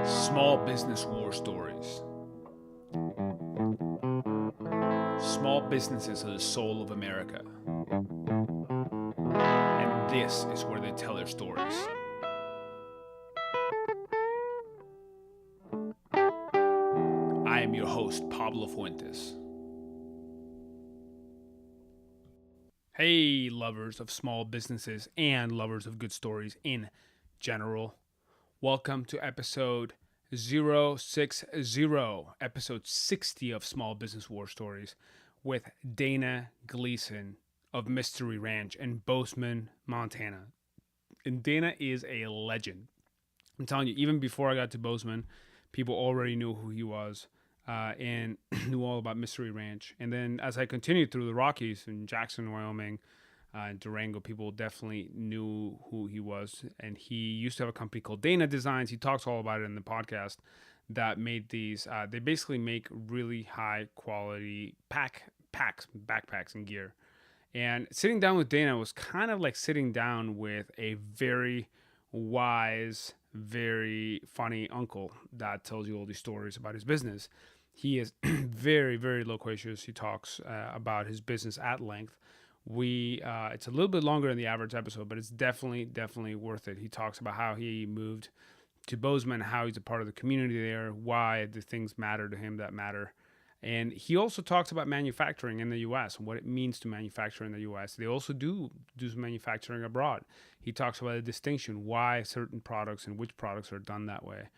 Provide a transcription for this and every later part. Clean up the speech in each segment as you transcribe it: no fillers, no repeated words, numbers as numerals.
Small business war stories. Small businesses are the soul of America. And this is where they tell their stories. I am your host, Pablo Fuentes. Hey, lovers of small businesses and lovers of good stories in general. Welcome to episode 060, episode 60 of Small Business War Stories with Dana Gleason of Mystery Ranch in Bozeman, Montana. And Dana is a legend. I'm telling you, even before I got to Bozeman, people already knew who he was and knew all about Mystery Ranch. And then as I continued through the Rockies in Jackson, Wyoming, and Durango, people definitely knew who he was. And he used to have a company called Dana Designs. He talks all about it in the podcast that made these. They basically make really high quality backpacks and gear. And sitting down with Dana was kind of like sitting down with a very wise, very funny uncle that tells you all these stories about his business. He is very, very loquacious. He talks about his business at length. It's a little bit longer than the average episode, but it's definitely worth it. He talks about how he moved to Bozeman, how he's a part of the community there, why the things matter to him that matter. And he also talks about manufacturing in the U.S. and what it means to manufacture in the U.S. They also do some manufacturing abroad. He talks about the distinction, why certain products and which products are done that way.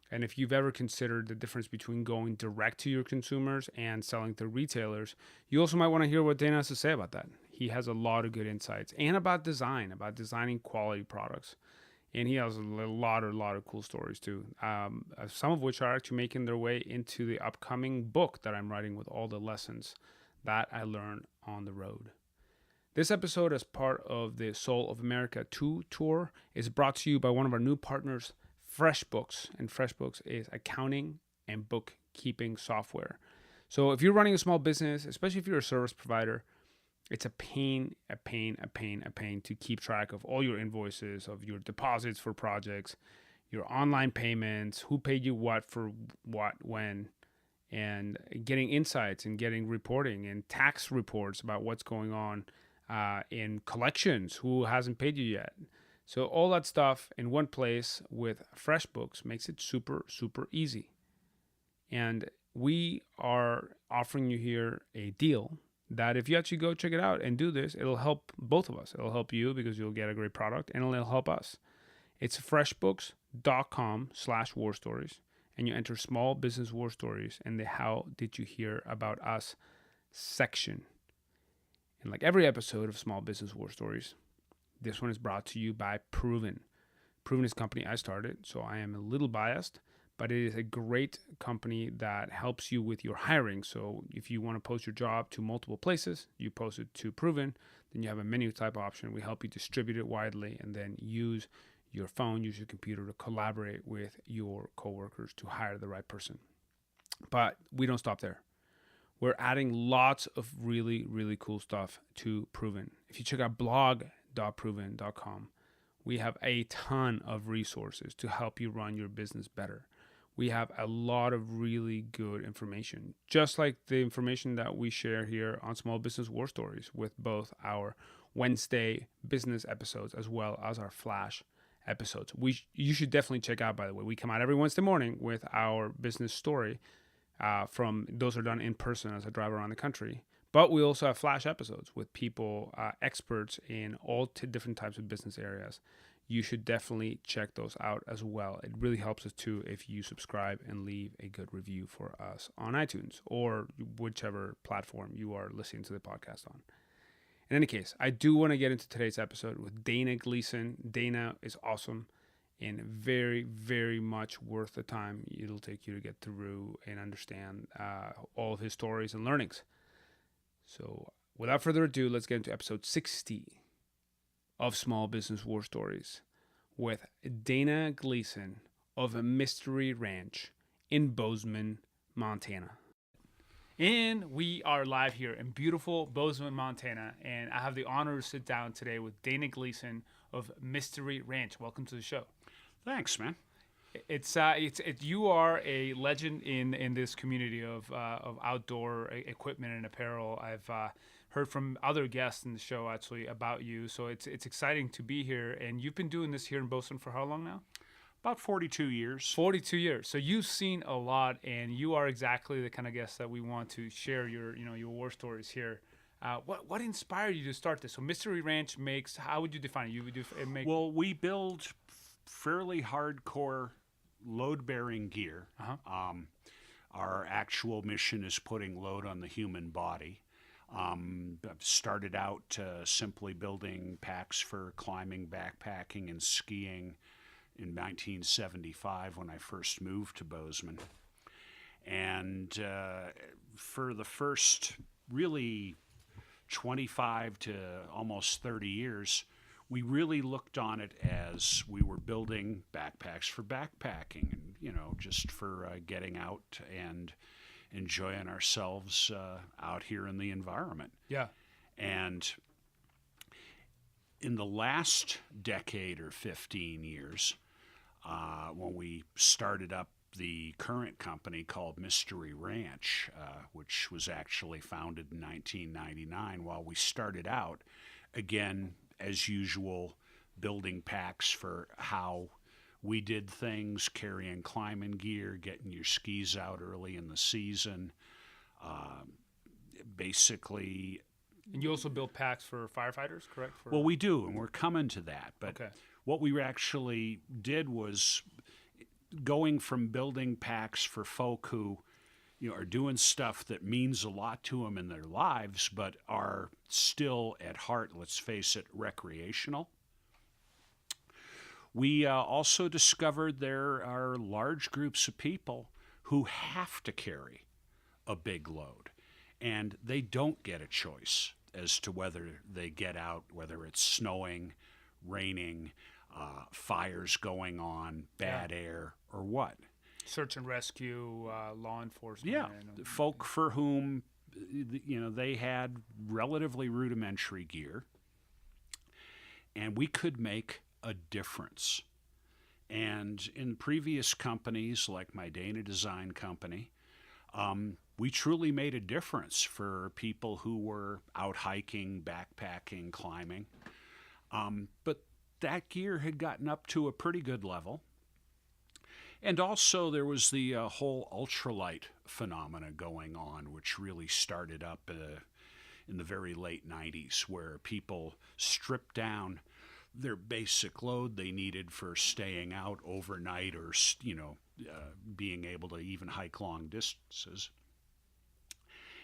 And if you've ever considered the difference between going direct to your consumers and selling to retailers, you also might want to hear what Dana has to say about that. He has a lot of good insights and about designing quality products. And he has a lot of cool stories too, some of which are actually making their way into the upcoming book that I'm writing with all the lessons that I learned on the road. This episode, as part of the Soul of America 2 tour, is brought to you by one of our new partners, FreshBooks. And FreshBooks is accounting and bookkeeping software. So if you're running a small business, especially if you're a service provider, it's a pain to keep track of all your invoices, of your deposits for projects, your online payments, who paid you what for what, when, and getting insights and getting reporting and tax reports about what's going on in collections, who hasn't paid you yet. So all that stuff in one place with FreshBooks makes it super, super easy. And we are offering you here a deal that if you actually go check it out and do this, it'll help both of us. It'll help you because you'll get a great product, and it'll help us. It's freshbooks.com/war stories, and you enter Small Business War Stories in the How Did You Hear About Us section. And like every episode of Small Business War Stories, this one is brought to you by Proven. Proven is a company I started, so I am a little biased, but it is a great company that helps you with your hiring. So if you want to post your job to multiple places, you post it to Proven, then you have a menu type option. We help you distribute it widely and then use your phone, use your computer to collaborate with your coworkers to hire the right person. But we don't stop there. We're adding lots of really, really cool stuff to Proven. If you check out blog.proven.com, we have a ton of resources to help you run your business better. We have a lot of really good information, just like the information that we share here on Small Business War Stories with both our Wednesday business episodes as well as our flash episodes. You should definitely check out, by the way. We come out every Wednesday morning with our business story. Those are done in person as I drive around the country. But we also have flash episodes with people, experts in all different types of business areas. You should definitely check those out as well. It really helps us too if you subscribe and leave a good review for us on iTunes or whichever platform you are listening to the podcast on. In any case, I do want to get into today's episode with Dana Gleason. Dana is awesome and very, very much worth the time it'll take you to get through and understand all of his stories and learnings. So without further ado, let's get into episode 60 of Small Business War Stories with Dana Gleason of a Mystery Ranch in Bozeman, Montana. And we are live here in beautiful Bozeman, Montana, and I have the honor to sit down today with Dana Gleason of Mystery Ranch. Welcome to the show. Thanks, man. You are a legend in this community of outdoor equipment and apparel. I've heard from other guests in the show actually about you, so it's exciting to be here. And you've been doing this here in Bozeman for how long now? About 42 years. 42 years. So you've seen a lot, and you are exactly the kind of guest that we want to share your war stories here. What inspired you to start this? So Mystery Ranch makes. How would you define it? Well, we build fairly hardcore load-bearing gear. Our actual mission is putting load on the human body. I've started out simply building packs for climbing, backpacking, and skiing in 1975 when I first moved to Bozeman. And for the first really 25 to almost 30 years, we really looked on it as we were building backpacks for backpacking and, just for getting out and enjoying ourselves out here in the environment. Yeah. And in the last decade or 15 years, when we started up the current company called Mystery Ranch, which was actually founded in 1999, while we started out, again, as usual, building packs for how we did things, carrying climbing gear, getting your skis out early in the season, basically. And you also build packs for firefighters, correct? Well, we do, and we're coming to that. But okay. What we actually did was going from building packs for folk who are doing stuff that means a lot to them in their lives, but are still at heart, let's face it, recreational. We also discovered there are large groups of people who have to carry a big load, and they don't get a choice as to whether they get out, whether it's snowing, raining, fires going on, bad air, or what. Search and rescue, law enforcement. Yeah, folk for whom, they had relatively rudimentary gear, and we could make a difference. And in previous companies, like my Dana Design Company, we truly made a difference for people who were out hiking, backpacking, climbing. But that gear had gotten up to a pretty good level. And also there was the whole ultralight phenomena going on, which really started up in the very late 90s, where people stripped down their basic load they needed for staying out overnight or, being able to even hike long distances,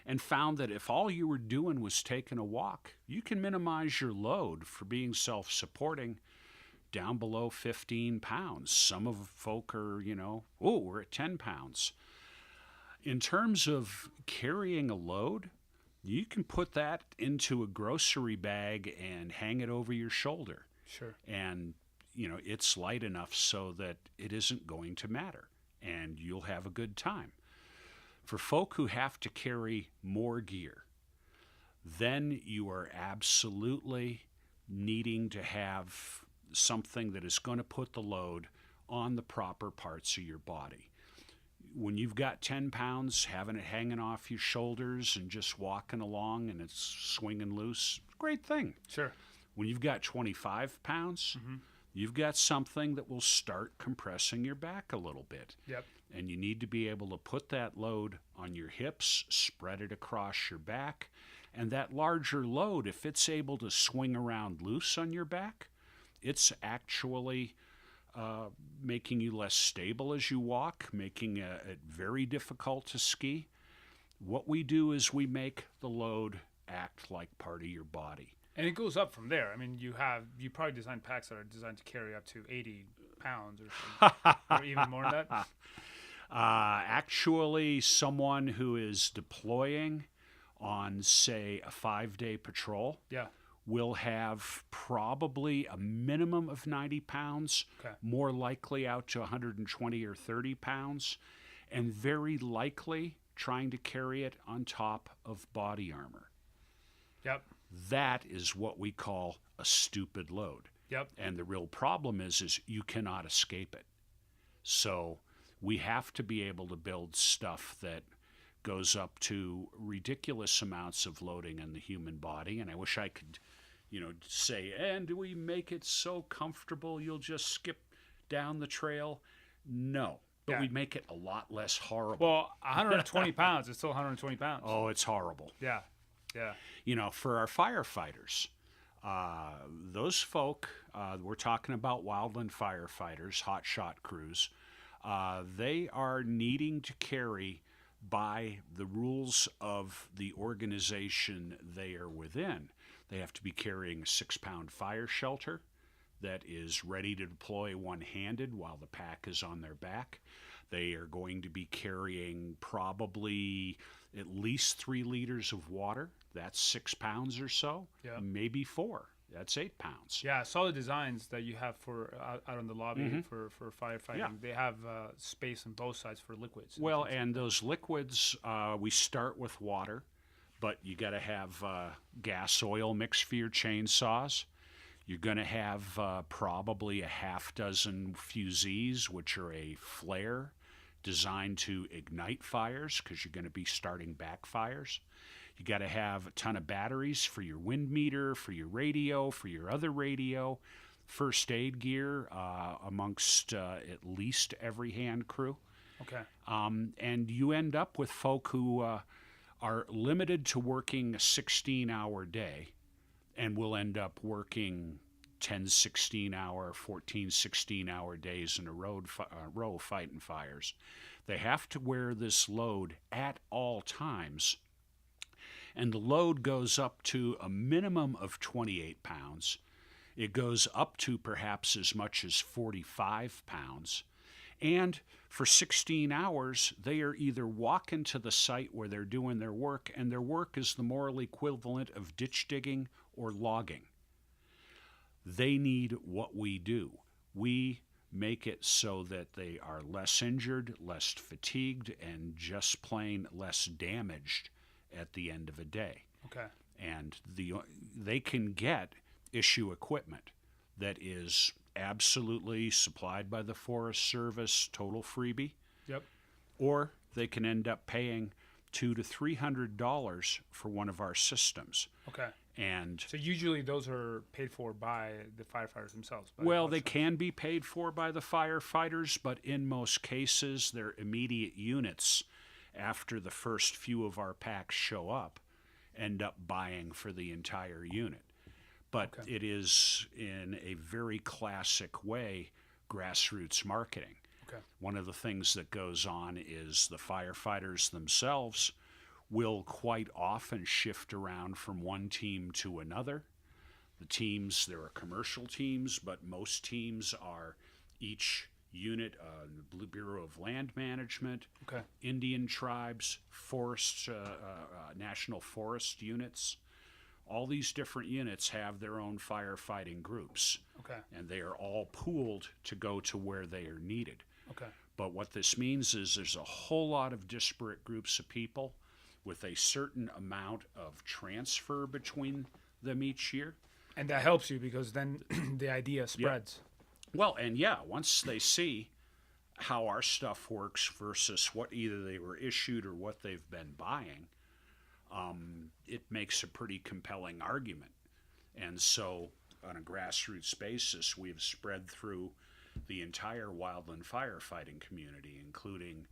and found that if all you were doing was taking a walk, you can minimize your load for being self-supporting down below 15 pounds. Some of folk are, we're at 10 pounds. In terms of carrying a load, you can put that into a grocery bag and hang it over your shoulder. Sure. And, it's light enough so that it isn't going to matter, and you'll have a good time. For folk who have to carry more gear, then you are absolutely needing to have something that is going to put the load on the proper parts of your body. When you've got 10 pounds, having it hanging off your shoulders and just walking along and it's swinging loose, great thing. Sure. When you've got 25 pounds, you've got something that will start compressing your back a little bit. Yep. And you need to be able to put that load on your hips, spread it across your back, and that larger load, if it's able to swing around loose on your back, it's actually making you less stable as you walk, making it very difficult to ski. What we do is we make the load act like part of your body. And it goes up from there. I mean, you probably designed packs that are designed to carry up to 80 pounds or something, or even more than that. Actually, someone who is deploying on, say, a 5-day patrol will have probably a minimum of 90 pounds, more likely out to 120 or 30 pounds, and very likely trying to carry it on top of body armor. Yep. That is what we call a stupid load. Yep. And the real problem is you cannot escape it. So we have to be able to build stuff that goes up to ridiculous amounts of loading in the human body. And I wish I could, say, and we make it so comfortable you'll just skip down the trail. No, but we make it a lot less horrible. Well, 120 pounds is still 120 pounds. Oh, it's horrible. Yeah, yeah. For our firefighters, those folk, we're talking about wildland firefighters, hot shot crews, they are needing to carry by the rules of the organization they are within. They have to be carrying a 6-pound fire shelter that is ready to deploy one-handed while the pack is on their back. They are going to be carrying probably at least 3 liters of water. That's 6 pounds or so, maybe 4. That's 8 pounds. Yeah, I saw the designs that you have for out in the lobby for firefighting. Yeah. They have space on both sides for liquids. Well, and those liquids, we start with water, but you got to have gas oil mixed for your chainsaws. You're going to have probably a half dozen fusees, which are a flare designed to ignite fires because you're going to be starting backfires. You got to have a ton of batteries for your wind meter, for your radio, for your other radio, first aid gear amongst at least every hand crew. Okay. And you end up with folk who are limited to working a 16-hour day and will end up working 10, 16-hour, 14, 16-hour days in a row fighting fires. They have to wear this load at all times. And the load goes up to a minimum of 28 pounds. It goes up to perhaps as much as 45 pounds. And for 16 hours, they are either walking to the site where they're doing their work, and their work is the moral equivalent of ditch digging or logging. They need what we do. We make it so that they are less injured, less fatigued, and just plain less damaged at the end of a day. Okay. And they can get issue equipment that is absolutely supplied by the Forest Service, total freebie. Yep. Or they can end up paying $200 to $300 for one of our systems. Okay. And so usually those are paid for by the firefighters themselves. Well, they can be paid for by the firefighters, but in most cases, their immediate units, after the first few of our packs show up, end up buying for the entire unit. But it is, in a very classic way, grassroots marketing. Okay. One of the things that goes on is the firefighters themselves will quite often shift around from one team to another. The teams, there are commercial teams, but most teams are each unit, the Blue Bureau of Land Management, Indian tribes, forest, national forest units. All these different units have their own firefighting groups. Okay. And they are all pooled to go to where they are needed. Okay. But what this means is there's a whole lot of disparate groups of people with a certain amount of transfer between them each year. And that helps you because then the idea spreads. Yeah. Well, and once they see how our stuff works versus what either they were issued or what they've been buying, it makes a pretty compelling argument. And so on a grassroots basis, we've spread through the entire wildland firefighting community, including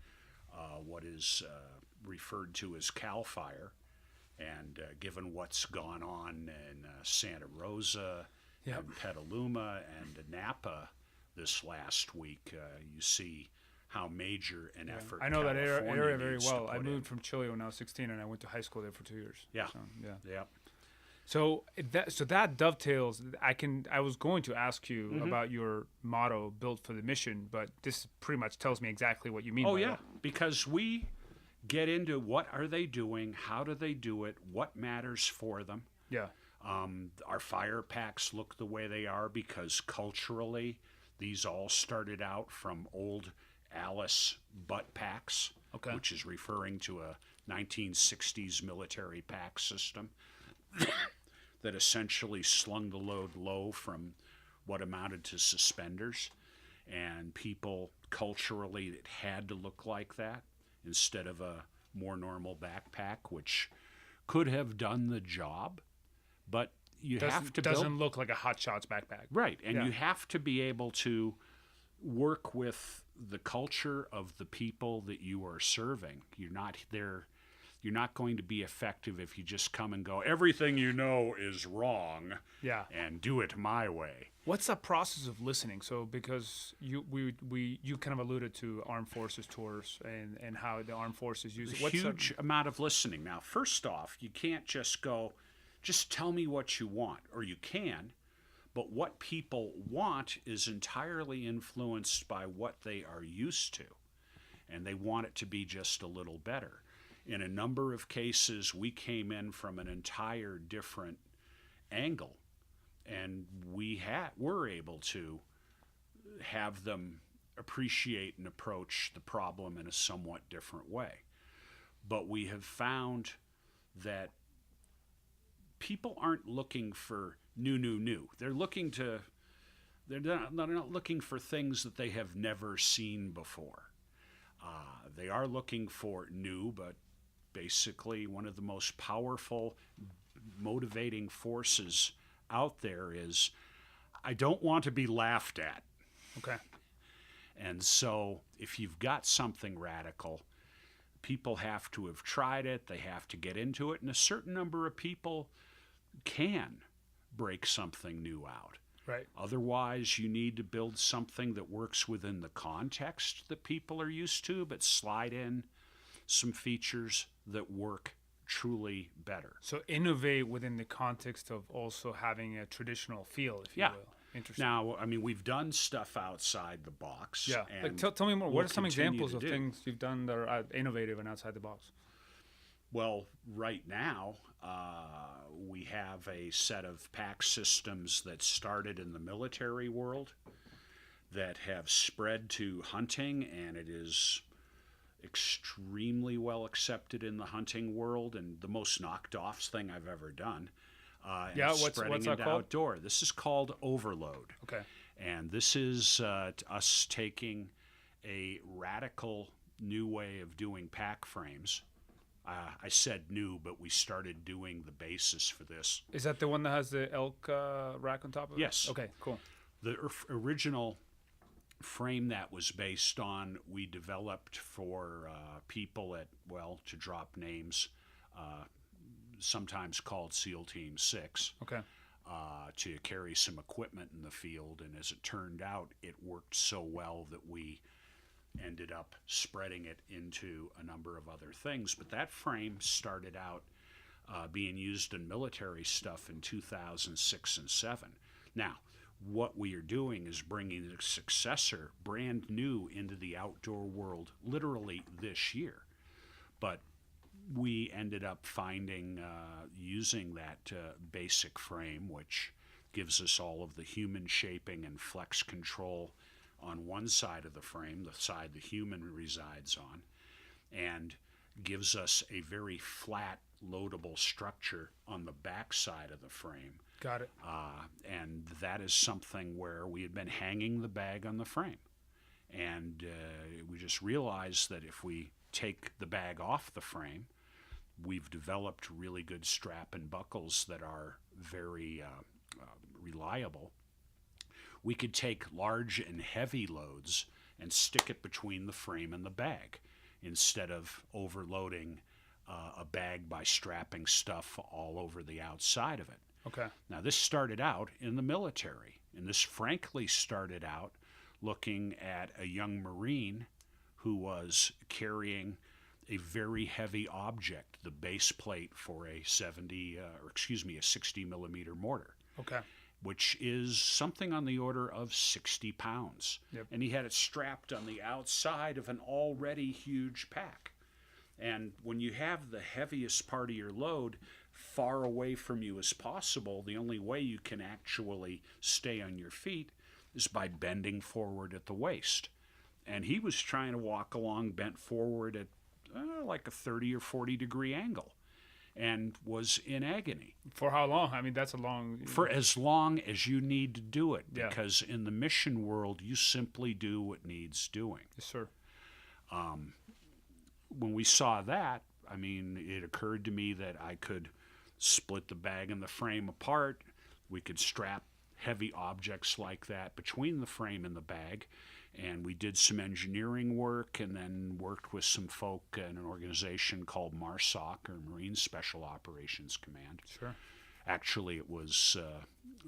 what is referred to as CAL FIRE. And given what's gone on in Santa Rosa and Petaluma and Napa this last week, you see how major an effort I know California that area very well. I in. moved from Chile when I was 16, and I went to high school there for 2 years. Yeah. So that dovetails. I was going to ask you about your motto, "Built for the Mission," but this pretty much tells me exactly what you mean. Oh, yeah, because we get into what are they doing, how do they do it, what matters for them. Yeah. Our fire packs look the way they are because culturally, these all started out from old Alice butt packs, which is referring to a 1960s military pack system that essentially slung the load low from what amounted to suspenders. and people culturally, it had to look like that instead of a more normal backpack, which could have done the job, but you have to doesn't look like a Hot Shots backpack. right, and Yeah. you have to be able to work with the culture of the people that you are serving. You're not going to be effective if you just come and go, everything you know is wrong, Yeah. and do it my way. What's the process of listening? So because you kind of alluded to armed forces tours and how the armed forces use it. Huge amount of listening. Now, first off, you can't just go, just tell me what you want, or you can, but what people want is entirely influenced by what they are used to, and they want it to be just a little better. In a number of cases, we came in from an entire different angle, and were able to have them appreciate and approach the problem in a somewhat different way. But we have found that people aren't looking for new. They're not looking for things that they have never seen before. They are looking for new, but basically one of the most powerful motivating forces out there is, I don't want to be laughed at. Okay. And so if you've got something radical, people have to have tried it, they have to get into it, and a certain number of people can break something new out. Right. Otherwise, you need to build something that works within the context that people are used to, but slide in some features that work truly better. So innovate within the context of also having a traditional feel, if you Yeah. will. Interesting. Now, I mean, we've done stuff outside the box. Yeah. And Tell me more. What we'll are some continue examples to of do. things you've done that are innovative and outside the box? Well, right now, we have a set of pack systems that started in the military world that have spread to hunting, and it is extremely well accepted in the hunting world, and the most knocked off thing I've ever done. And Yeah, spreading what's that it called? outdoor. This is called Overload. Okay. And this is us taking a radical new way of doing pack frames. I said new, but we started doing the basis for this. Is that the one that has the elk rack on top of it? Yes. Okay, cool. The original frame that was based on, we developed for people at, well, to drop names, sometimes called SEAL Team 6. Okay. To carry some equipment in the field, and as it turned out, it worked so well that we ended up spreading it into a number of other things. But that frame started out being used in military stuff in 2006 and 7. Now, what we are doing is bringing a successor, brand new, into the outdoor world literally this year. But we ended up finding, using that basic frame, which gives us all of the human shaping and flex control on one side of the frame, the side the human resides on, and gives us a very flat, loadable structure on the back side of the frame. Got it. And that is something where we had been hanging the bag on the frame. And we just realized that if we take the bag off the frame, we've developed really good strap and buckles that are very reliable. We could take large and heavy loads and stick it between the frame and the bag instead of overloading a bag by strapping stuff all over the outside of it. Okay. Now, this started out in the military, and this frankly started out looking at a young Marine who was carrying a very heavy object, the base plate for a 60 millimeter mortar. Okay. Which is something on the order of 60 pounds. Yep. And he had it strapped on the outside of an already huge pack. And when you have the heaviest part of your load far away from you as possible, the only way you can actually stay on your feet is by bending forward at the waist. And he was trying to walk along bent forward at like a 30 or 40 degree angle. and was in agony. For how long? I mean, that's a long... For as long as you need to do it, Yeah. because in the mission world, you simply do what needs doing. Yes, sir. When we saw that, I mean, it occurred to me that I could split the bag and the frame apart. We could strap heavy objects like that between the frame and the bag. And we did some engineering work and then worked with some folk in an organization called MARSOC, or Marine Special Operations Command. Sure. Actually, it was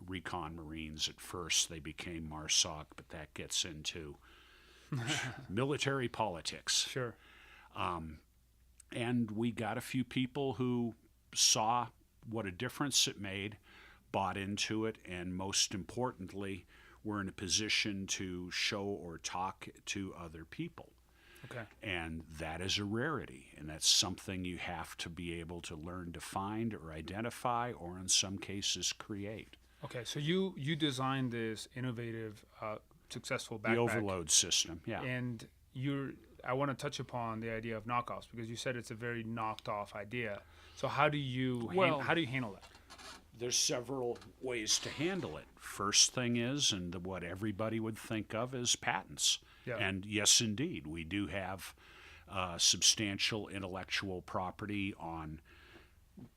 Recon Marines at first. They became MARSOC, but that gets into military politics. Sure. And we got a few people who saw what a difference it made, bought into it, and most importantly, were in a position to show or talk to other people. Okay. And that is a rarity, and that's something you have to be able to learn to find or identify, or in some cases create. Okay, so you designed this innovative, successful backpack. The overload system, yeah. And I want to touch upon the idea of knockoffs, because you said it's a very knocked off idea. So how do you handle that? There's several ways to handle it. First thing is, and what everybody would think of, is patents. Yeah. And yes, indeed, we do have substantial intellectual property on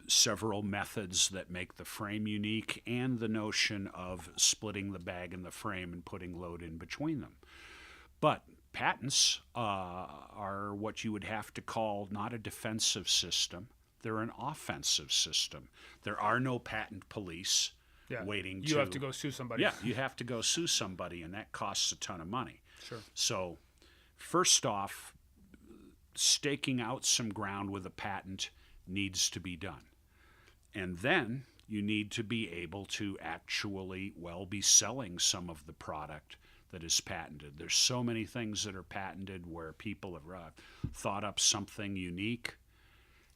several methods that make the frame unique, and the notion of splitting the bag and the frame and putting load in between them. But patents are what you would have to call not a defensive system. They're an offensive system. There are no patent police waiting to... You have to go sue somebody. Yeah, you have to go sue somebody, and that costs a ton of money. Sure. So, first off, staking out some ground with a patent needs to be done. And then you need to be able to actually, be selling some of the product that is patented. There's so many things that are patented where people have thought up something unique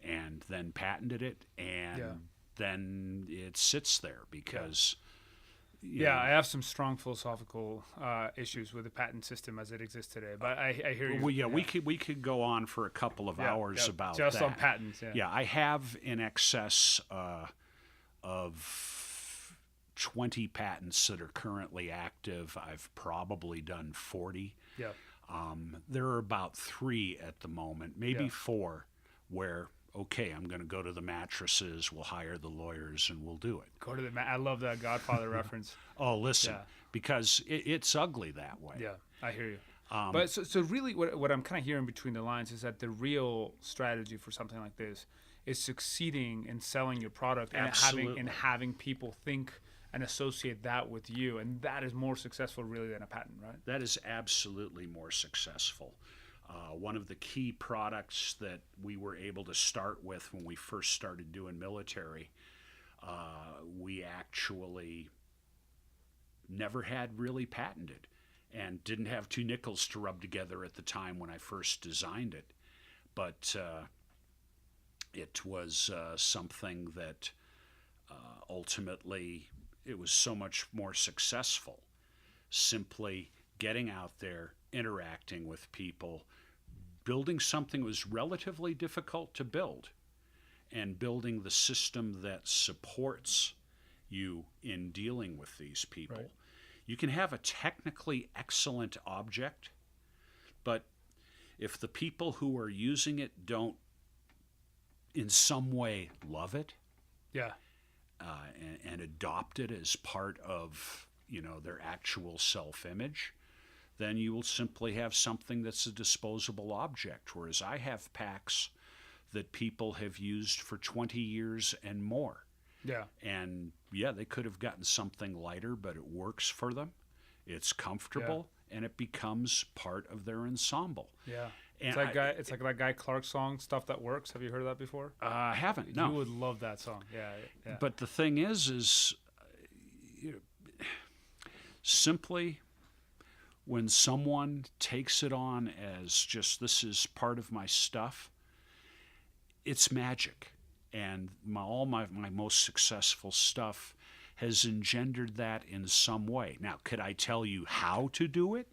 and then patented it, and then it sits there because... I have some strong philosophical issues with the patent system as it exists today, but I hear you. Well, we could go on for a couple of hours about just that. on patents. Yeah, I have in excess of 20 patents that are currently active. I've probably done 40. Yeah. There are about 3 at the moment, maybe 4, where I'm going to go to the mattresses, we'll hire the lawyers, and we'll do it. Go to the I love that Godfather reference. Oh, listen, because it's ugly that way. Yeah, I hear you. But so really what I'm kind of hearing between the lines is that the real strategy for something like this is succeeding in selling your product and having people think and associate that with you. And that is more successful really than a patent, right? That is absolutely more successful. One of the key products that we were able to start with when we first started doing military, we actually never had really patented and didn't have 2 nickels to rub together at the time when I first designed it. But it was something that ultimately it was so much more successful. Simply getting out there, interacting with people, building something was relatively difficult to build, and building the system that supports you in dealing with these people. Right. You can have a technically excellent object, but if the people who are using it don't in some way love it, and adopt it as part of their actual self-image, then you will simply have something that's a disposable object. Whereas I have packs that people have used for 20 years and more. Yeah. And they could have gotten something lighter, but it works for them. It's comfortable, and it becomes part of their ensemble. Yeah. And it's like that Guy Clark song, Stuff That Works. Have you heard of that before? I haven't, no. You would love that song. Yeah. But the thing is simply when someone takes it on as just, this is part of my stuff, it's magic. And all my most successful stuff has engendered that in some way. Now, could I tell you how to do it?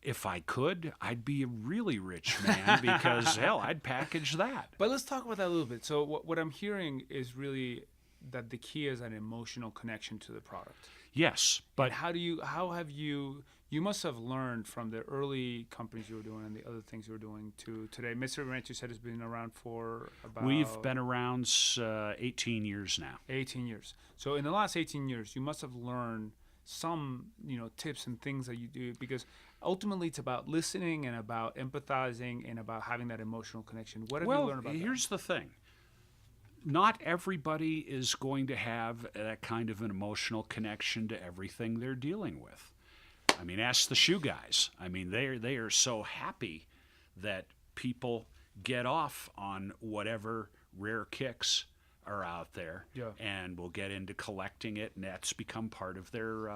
If I could, I'd be a really rich man because, hell, I'd package that. But let's talk about that a little bit. So what I'm hearing is really that the key is an emotional connection to the product. Yes, but And how have you must have learned from the early companies you were doing and the other things you were doing to today. Mystery Ranch, you said, has been around for about... We've been around 18 years now. 18 years. So in the last 18 years, you must have learned some, tips and things that you do, because ultimately it's about listening and about empathizing and about having that emotional connection. What have you learned about that? Here's the thing. Not everybody is going to have that kind of an emotional connection to everything they're dealing with. I mean, ask the shoe guys. I mean, they are so happy that people get off on whatever rare kicks are out there, and will get into collecting it, and that's become part of their,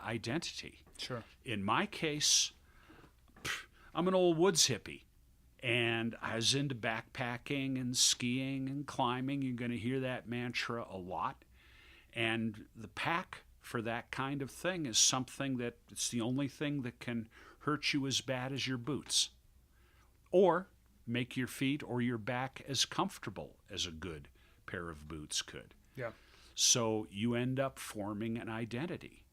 identity. Sure. In my case, I'm an old woods hippie, and I was into backpacking and skiing and climbing. You're going to hear that mantra a lot, and the pack for that kind of thing is something that it's the only thing that can hurt you as bad as your boots, or make your feet or your back as comfortable as a good pair of boots could. Yeah. So you end up forming an identity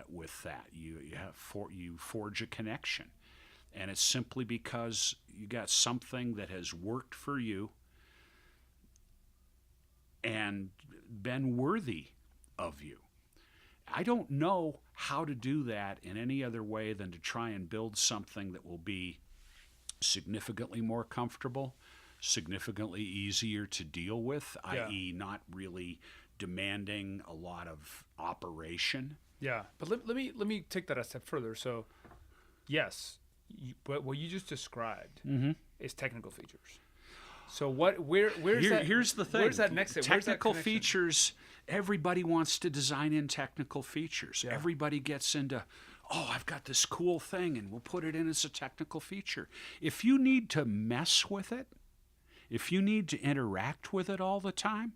with that. You forge a connection, and it's simply because you got something that has worked for you and been worthy of you. I don't know how to do that in any other way than to try and build something that will be significantly more comfortable, significantly easier to deal with, i.e. not really demanding a lot of operation. Yeah, but let me take that a step further. So, yes, what you just described is technical features. So here's the thing. Where's that next step? Technical features. Everybody wants to design in technical features. Yeah. Everybody gets into, I've got this cool thing, and we'll put it in as a technical feature. If you need to mess with it, if you need to interact with it all the time,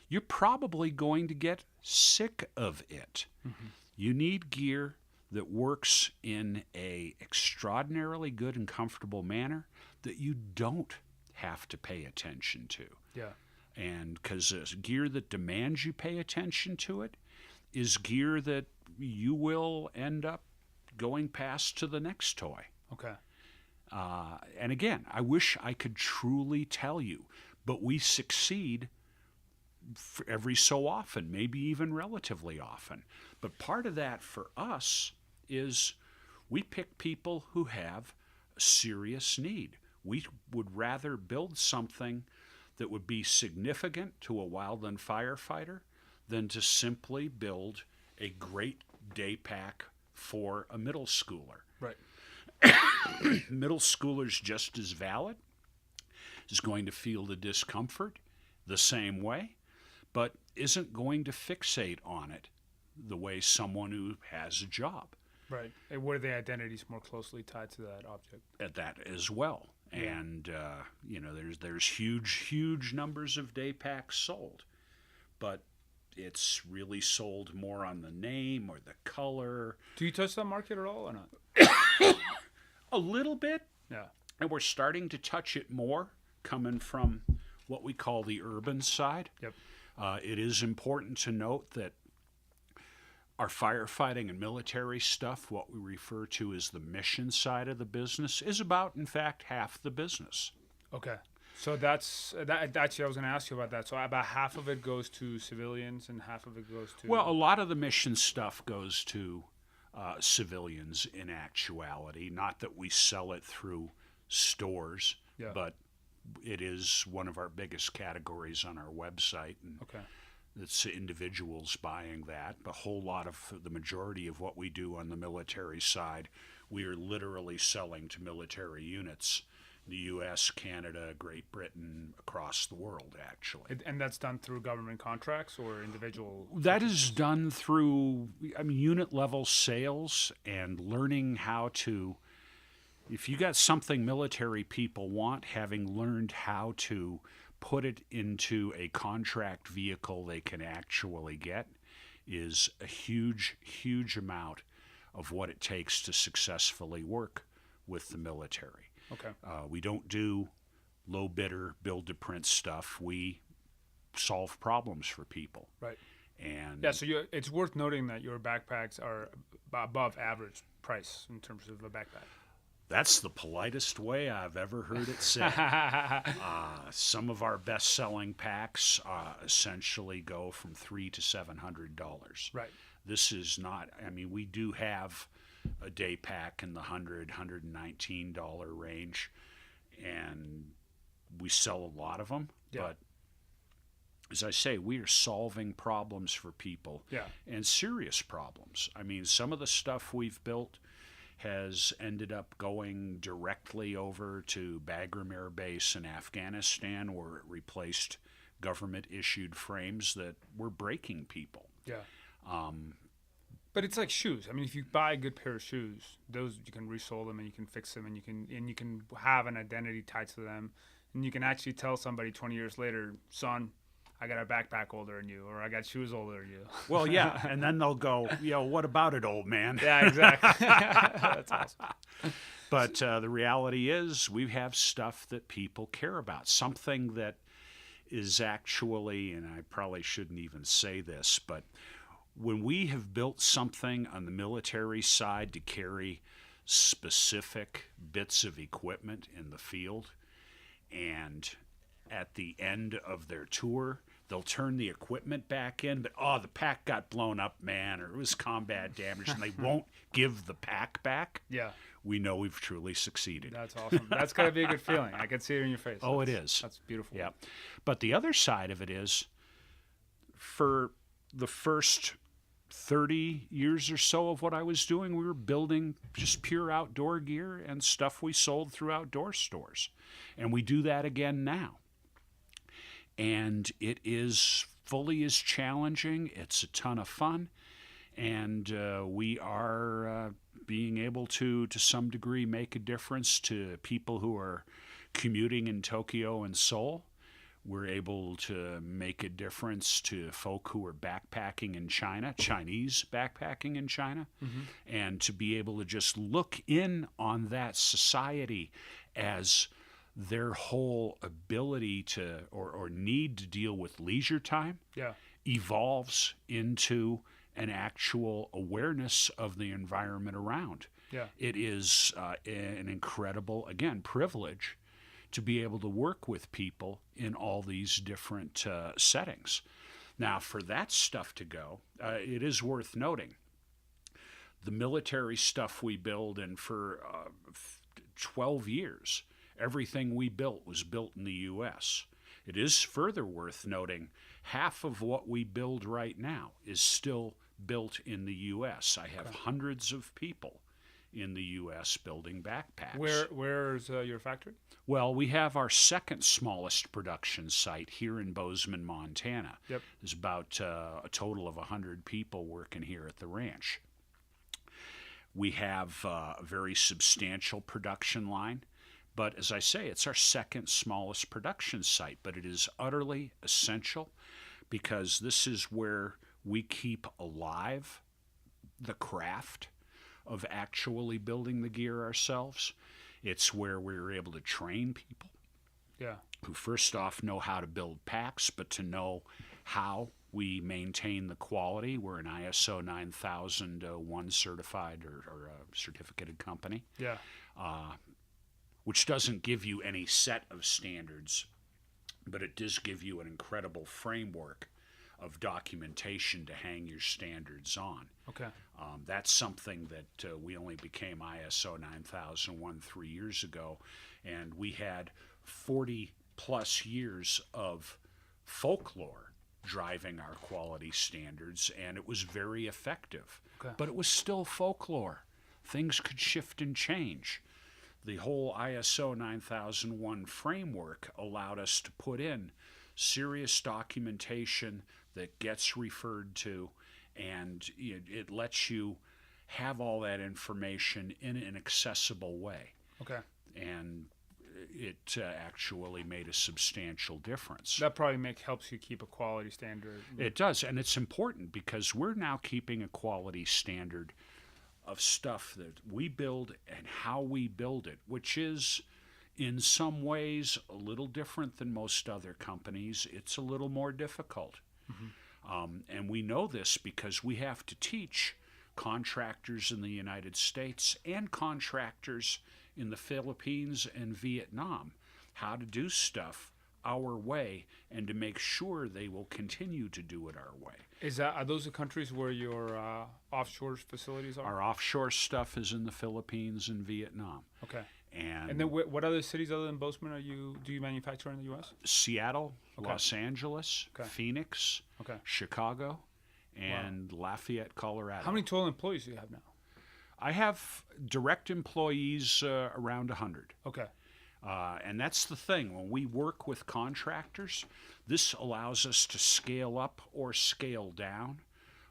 you're probably going to get sick of it. Mm-hmm. You need gear that works in a extraordinarily good and comfortable manner that you don't have to pay attention to. Yeah. And because gear that demands you pay attention to it is gear that you will end up going past to the next toy. Okay. And again, I wish I could truly tell you, but we succeed every so often, maybe even relatively often. But part of that for us is we pick people who have a serious need. We would rather build something that would be significant to a wildland firefighter than to simply build a great day pack for a middle schooler. Right. Middle schooler's just as valid, is going to feel the discomfort the same way, but isn't going to fixate on it the way someone who has a job. Right. And where the identity is more closely tied to that object. At that as well. Yeah. And, there's huge numbers of day packs sold, but it's really sold more on the name or the color. Do you touch that market at all or not? A little bit. Yeah. And we're starting to touch it more, coming from what we call the urban side. Yep. It is important to note that our firefighting and military stuff, what we refer to as the mission side of the business, is about, in fact, half the business. Okay. So that's actually, I was going to ask you about that. So about half of it goes to civilians and half of it goes to... Well, a lot of the mission stuff goes to civilians in actuality. Not that we sell it through stores, but it is one of our biggest categories on our website. And okay. It's individuals buying that. A whole lot of the majority of what we do on the military side, we are literally selling to military units, the U.S., Canada, Great Britain, across the world, actually. And that's done through government contracts or individual? That is done through unit-level sales and learning how to, if you got something military people want, having learned how to put it into a contract vehicle they can actually get is a huge amount of what it takes to successfully work with the military. Okay. We don't do low bidder, build to print stuff. We solve problems for people. Right. And yeah, so it's worth noting that your backpacks are above average price in terms of a backpack. That's the politest way I've ever heard it said. Some of our best-selling packs essentially go from $300 to $700. Right. This is not. I mean, we do have a day pack in the $119 range, and we sell a lot of them. Yeah. But as I say, we are solving problems for people, and serious problems. I mean, some of the stuff we've built has ended up going directly over to Bagram Air Base in Afghanistan, where it replaced government-issued frames that were breaking people. Yeah. But it's like shoes. I mean, if you buy a good pair of shoes, those you can resole them and you can fix them and you can have an identity tied to them, and you can actually tell somebody 20 years later, son, I got a backpack older than you, or I got shoes older than you. Well, yeah, and then they'll go, what about it, old man? Yeah, exactly. That's awesome. But the reality is we have stuff that people care about, something that is actually, and I probably shouldn't even say this, but when we have built something on the military side to carry specific bits of equipment in the field, and at the end of their tour, they'll turn the equipment back in, but the pack got blown up, man, or it was combat damage, and they won't give the pack back. Yeah. We know we've truly succeeded. That's awesome. That's got to be a good feeling. I can see it in your face. It is. That's beautiful. Yeah. But the other side of it is, for the first 30 years or so of what I was doing, we were building just pure outdoor gear and stuff we sold through outdoor stores. And we do that again now. And it is fully as challenging. It's a ton of fun. And we are being able to some degree, make a difference to people who are commuting in Tokyo and Seoul. We're able to make a difference to folk who are backpacking in China, Chinese backpacking in China, and to be able to just look in on that society as their whole ability to or need to deal with leisure time evolves into an actual awareness of the environment around. Yeah. It is an incredible, again, privilege to be able to work with people in all these different settings. Now, for that stuff to go, it is worth noting the military stuff we build, and for 12 years, everything we built was built in the U.S. It is further worth noting half of what we build right now is still built in the U.S. I have hundreds of people in the U.S. building backpacks. Where's your factory? Well, we have our second smallest production site here in Bozeman, Montana. Yep. There's about a total of 100 people working here at the ranch. We have a very substantial production line, but as I say, it's our second smallest production site, but it is utterly essential because this is where we keep alive the craft of actually building the gear ourselves. It's where we're able to train people who first off know how to build packs, but to know how we maintain the quality. We're an ISO 9001 certified or a certificated company, which doesn't give you any set of standards, but it does give you an incredible framework of documentation to hang your standards on. Okay. That's something that we only became ISO 9001 3 years ago, and we had 40 plus years of folklore driving our quality standards, and it was very effective. Okay. But it was still folklore. Things could shift and change. The whole ISO 9001 framework allowed us to put in serious documentation that gets referred to, and it lets you have all that information in an accessible way. Okay. And it actually made a substantial difference. That probably helps you keep a quality standard. It does, and it's important because we're now keeping a quality standard of stuff that we build and how we build it, which is in some ways a little different than most other companies. It's a little more difficult. And we know this because we have to teach contractors in the United States and contractors in the Philippines and Vietnam how to do stuff our way and to make sure they will continue to do it our way. Are those the countries where your offshore facilities are? Our offshore stuff is in the Philippines and Vietnam. Okay. And then what other cities other than Bozeman do you manufacture in the U.S.? Seattle, Okay. Los Angeles, Okay. Phoenix, Okay. Chicago, and Lafayette, Colorado. How many total employees do you have now? I have direct employees around 100. Okay. And that's the thing. When we work with contractors, this allows us to scale up or scale down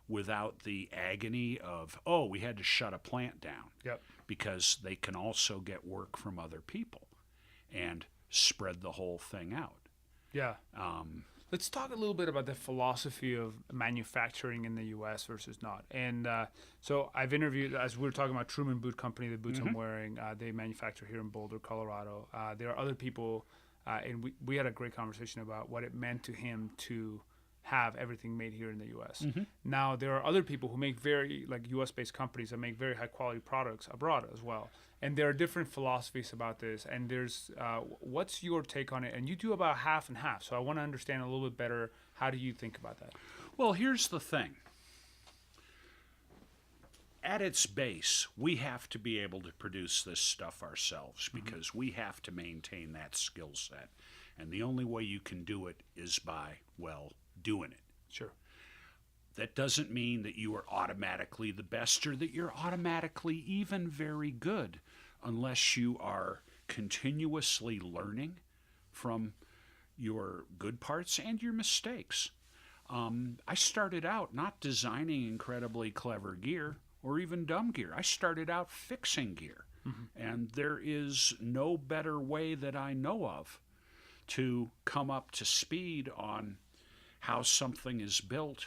without the agony of, we had to shut a plant down. Yep. Because they can also get work from other people and spread the whole thing out. Yeah. Let's talk a little bit about the philosophy of manufacturing in the U.S. versus not. And so I've interviewed, as we were talking about Truman Boot Company, the boots I'm wearing, they manufacture here in Boulder, Colorado. There are other people, and we had a great conversation about what it meant to him to have everything made here in the U.S. Now, there are other people who make U.S.-based companies that make very high-quality products abroad as well. And there are different philosophies about this. And there's, what's your take on it? And you do about half and half. So I want to understand a little bit better, how do you think about that? Well, here's the thing. At its base, we have to be able to produce this stuff ourselves because we have to maintain that skill set. And the only way you can do it is by, doing it. Sure. That doesn't mean that you are automatically the best or that you're automatically even very good unless you are continuously learning from your good parts and your mistakes. I started out not designing incredibly clever gear or even dumb gear. I started out fixing gear. And there is no better way that I know of to come up to speed on how something is built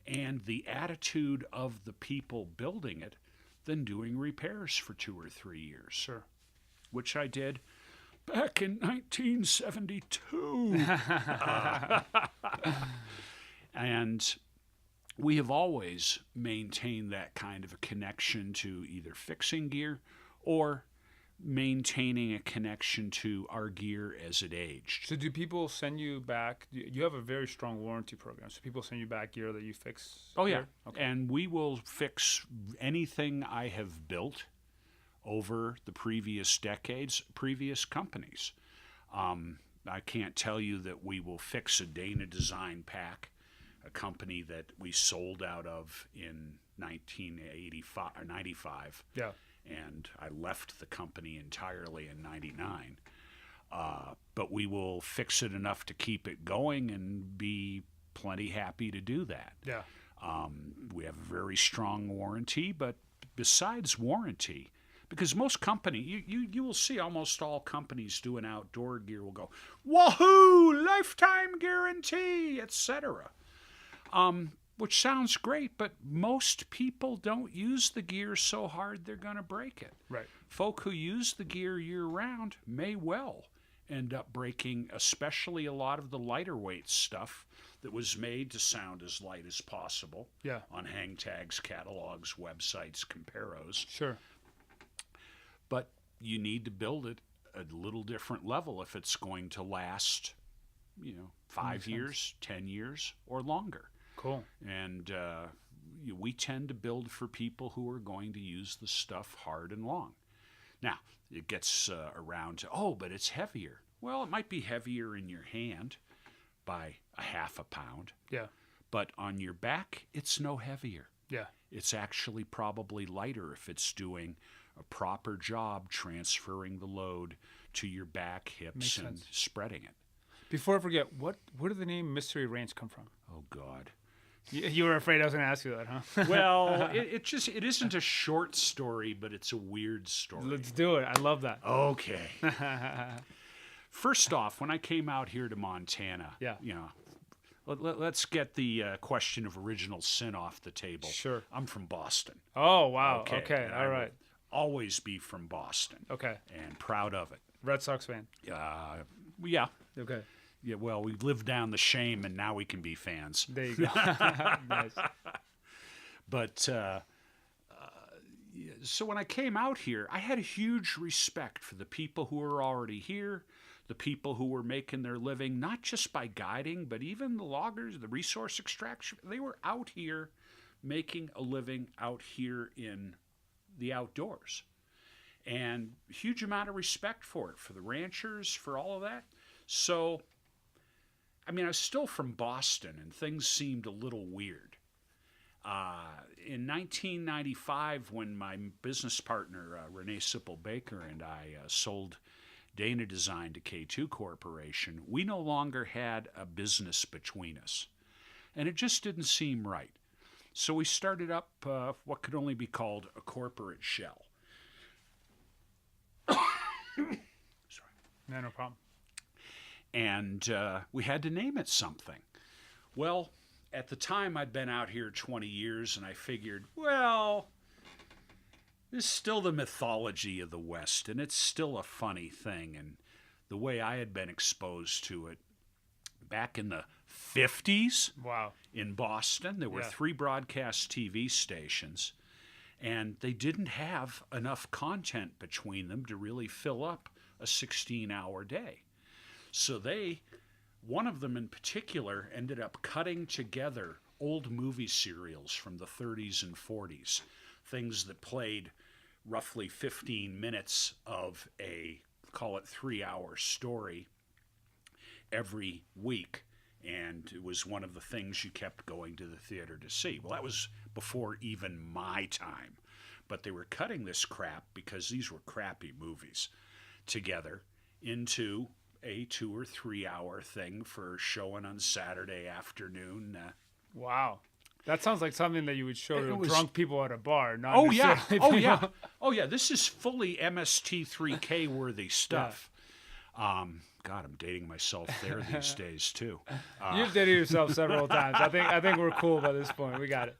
and the attitude of the people building it than doing repairs for 2 or 3 years. Sure. Which I did back in 1972. And we have always maintained that kind of a connection to either fixing gear or maintaining a connection to our gear as it aged. So do people send you back? You have a very strong warranty program. So people send you back gear that you fix? Oh, yeah. Gear? Okay. And we will fix anything I have built over the previous decades, previous companies. I can't tell you that we will fix a Dana Design Pack, a company that we sold out of in 1985 or 95. Yeah. And I left the company entirely in 99. But we will fix it enough to keep it going and be plenty happy to do that. Yeah. We have a very strong warranty, but besides warranty, because most companies, you will see almost all companies doing outdoor gear will go, wahoo, lifetime guarantee, etc. Which sounds great, but most people don't use the gear so hard they're going to break it. Right. Folk who use the gear year-round may well end up breaking, especially a lot of the lighter weight stuff that was made to sound as light as possible. Yeah. On hang tags, catalogs, websites, comparos. Sure. But you need to build it at a little different level if it's going to last, 5 years, 10 years, or longer. Cool. And we tend to build for people who are going to use the stuff hard and long. Now, it gets around to, but it's heavier. Well, it might be heavier in your hand by a half a pound. Yeah. But on your back, it's no heavier. Yeah. It's actually probably lighter if it's doing a proper job transferring the load to your back, hips, and spreading it. Before I forget, where did the name Mystery Ranch come from? Oh, God. You were afraid I was going to ask you that, huh? Well, it isn't a short story, but it's a weird story. Let's do it. I love that. Okay. First off, when I came out here to Montana, Let's get the question of original sin off the table. Sure. I'm from Boston. Oh, wow. Okay. and All right. Always be from Boston. Okay. And proud of it. Red Sox fan. Yeah. Okay. Yeah, well, we lived down the shame, and now we can be fans. There you go. Nice. But so when I came out here, I had a huge respect for the people who were already here, the people who were making their living, not just by guiding, but even the loggers, the resource extraction. They were out here making a living out here in the outdoors. And huge amount of respect for it, for the ranchers, for all of that. So, I mean, I was still from Boston, and things seemed a little weird. In 1995, when my business partner, Renee Sipple Baker, and I sold Dana Design to K2 Corporation, we no longer had a business between us. And it just didn't seem right. So we started up what could only be called a corporate shell. Sorry. No problem. And we had to name it something. Well, at the time, I'd been out here 20 years, and I figured, well, this is still the mythology of the West, and it's still a funny thing. And the way I had been exposed to it back in the 50s Wow. in Boston, there were 3 broadcast TV stations, and they didn't have enough content between them to really fill up a 16-hour day. So one of them in particular ended up cutting together old movie serials from the 30s and 40s, things that played roughly 15 minutes of a, call it 3-hour story every week. And it was one of the things you kept going to the theater to see. Well, that was before even my time. But they were cutting this crap, because these were crappy movies, together into a 2 or 3 hour thing for showing on Saturday afternoon. Wow. That sounds like something that you would show to was- drunk people at a bar. Not Oh yeah, necessarily people- This is fully MST3K worthy stuff. God, I'm dating myself there these days too. You've dated yourself several times. I think we're cool by this point. We got it.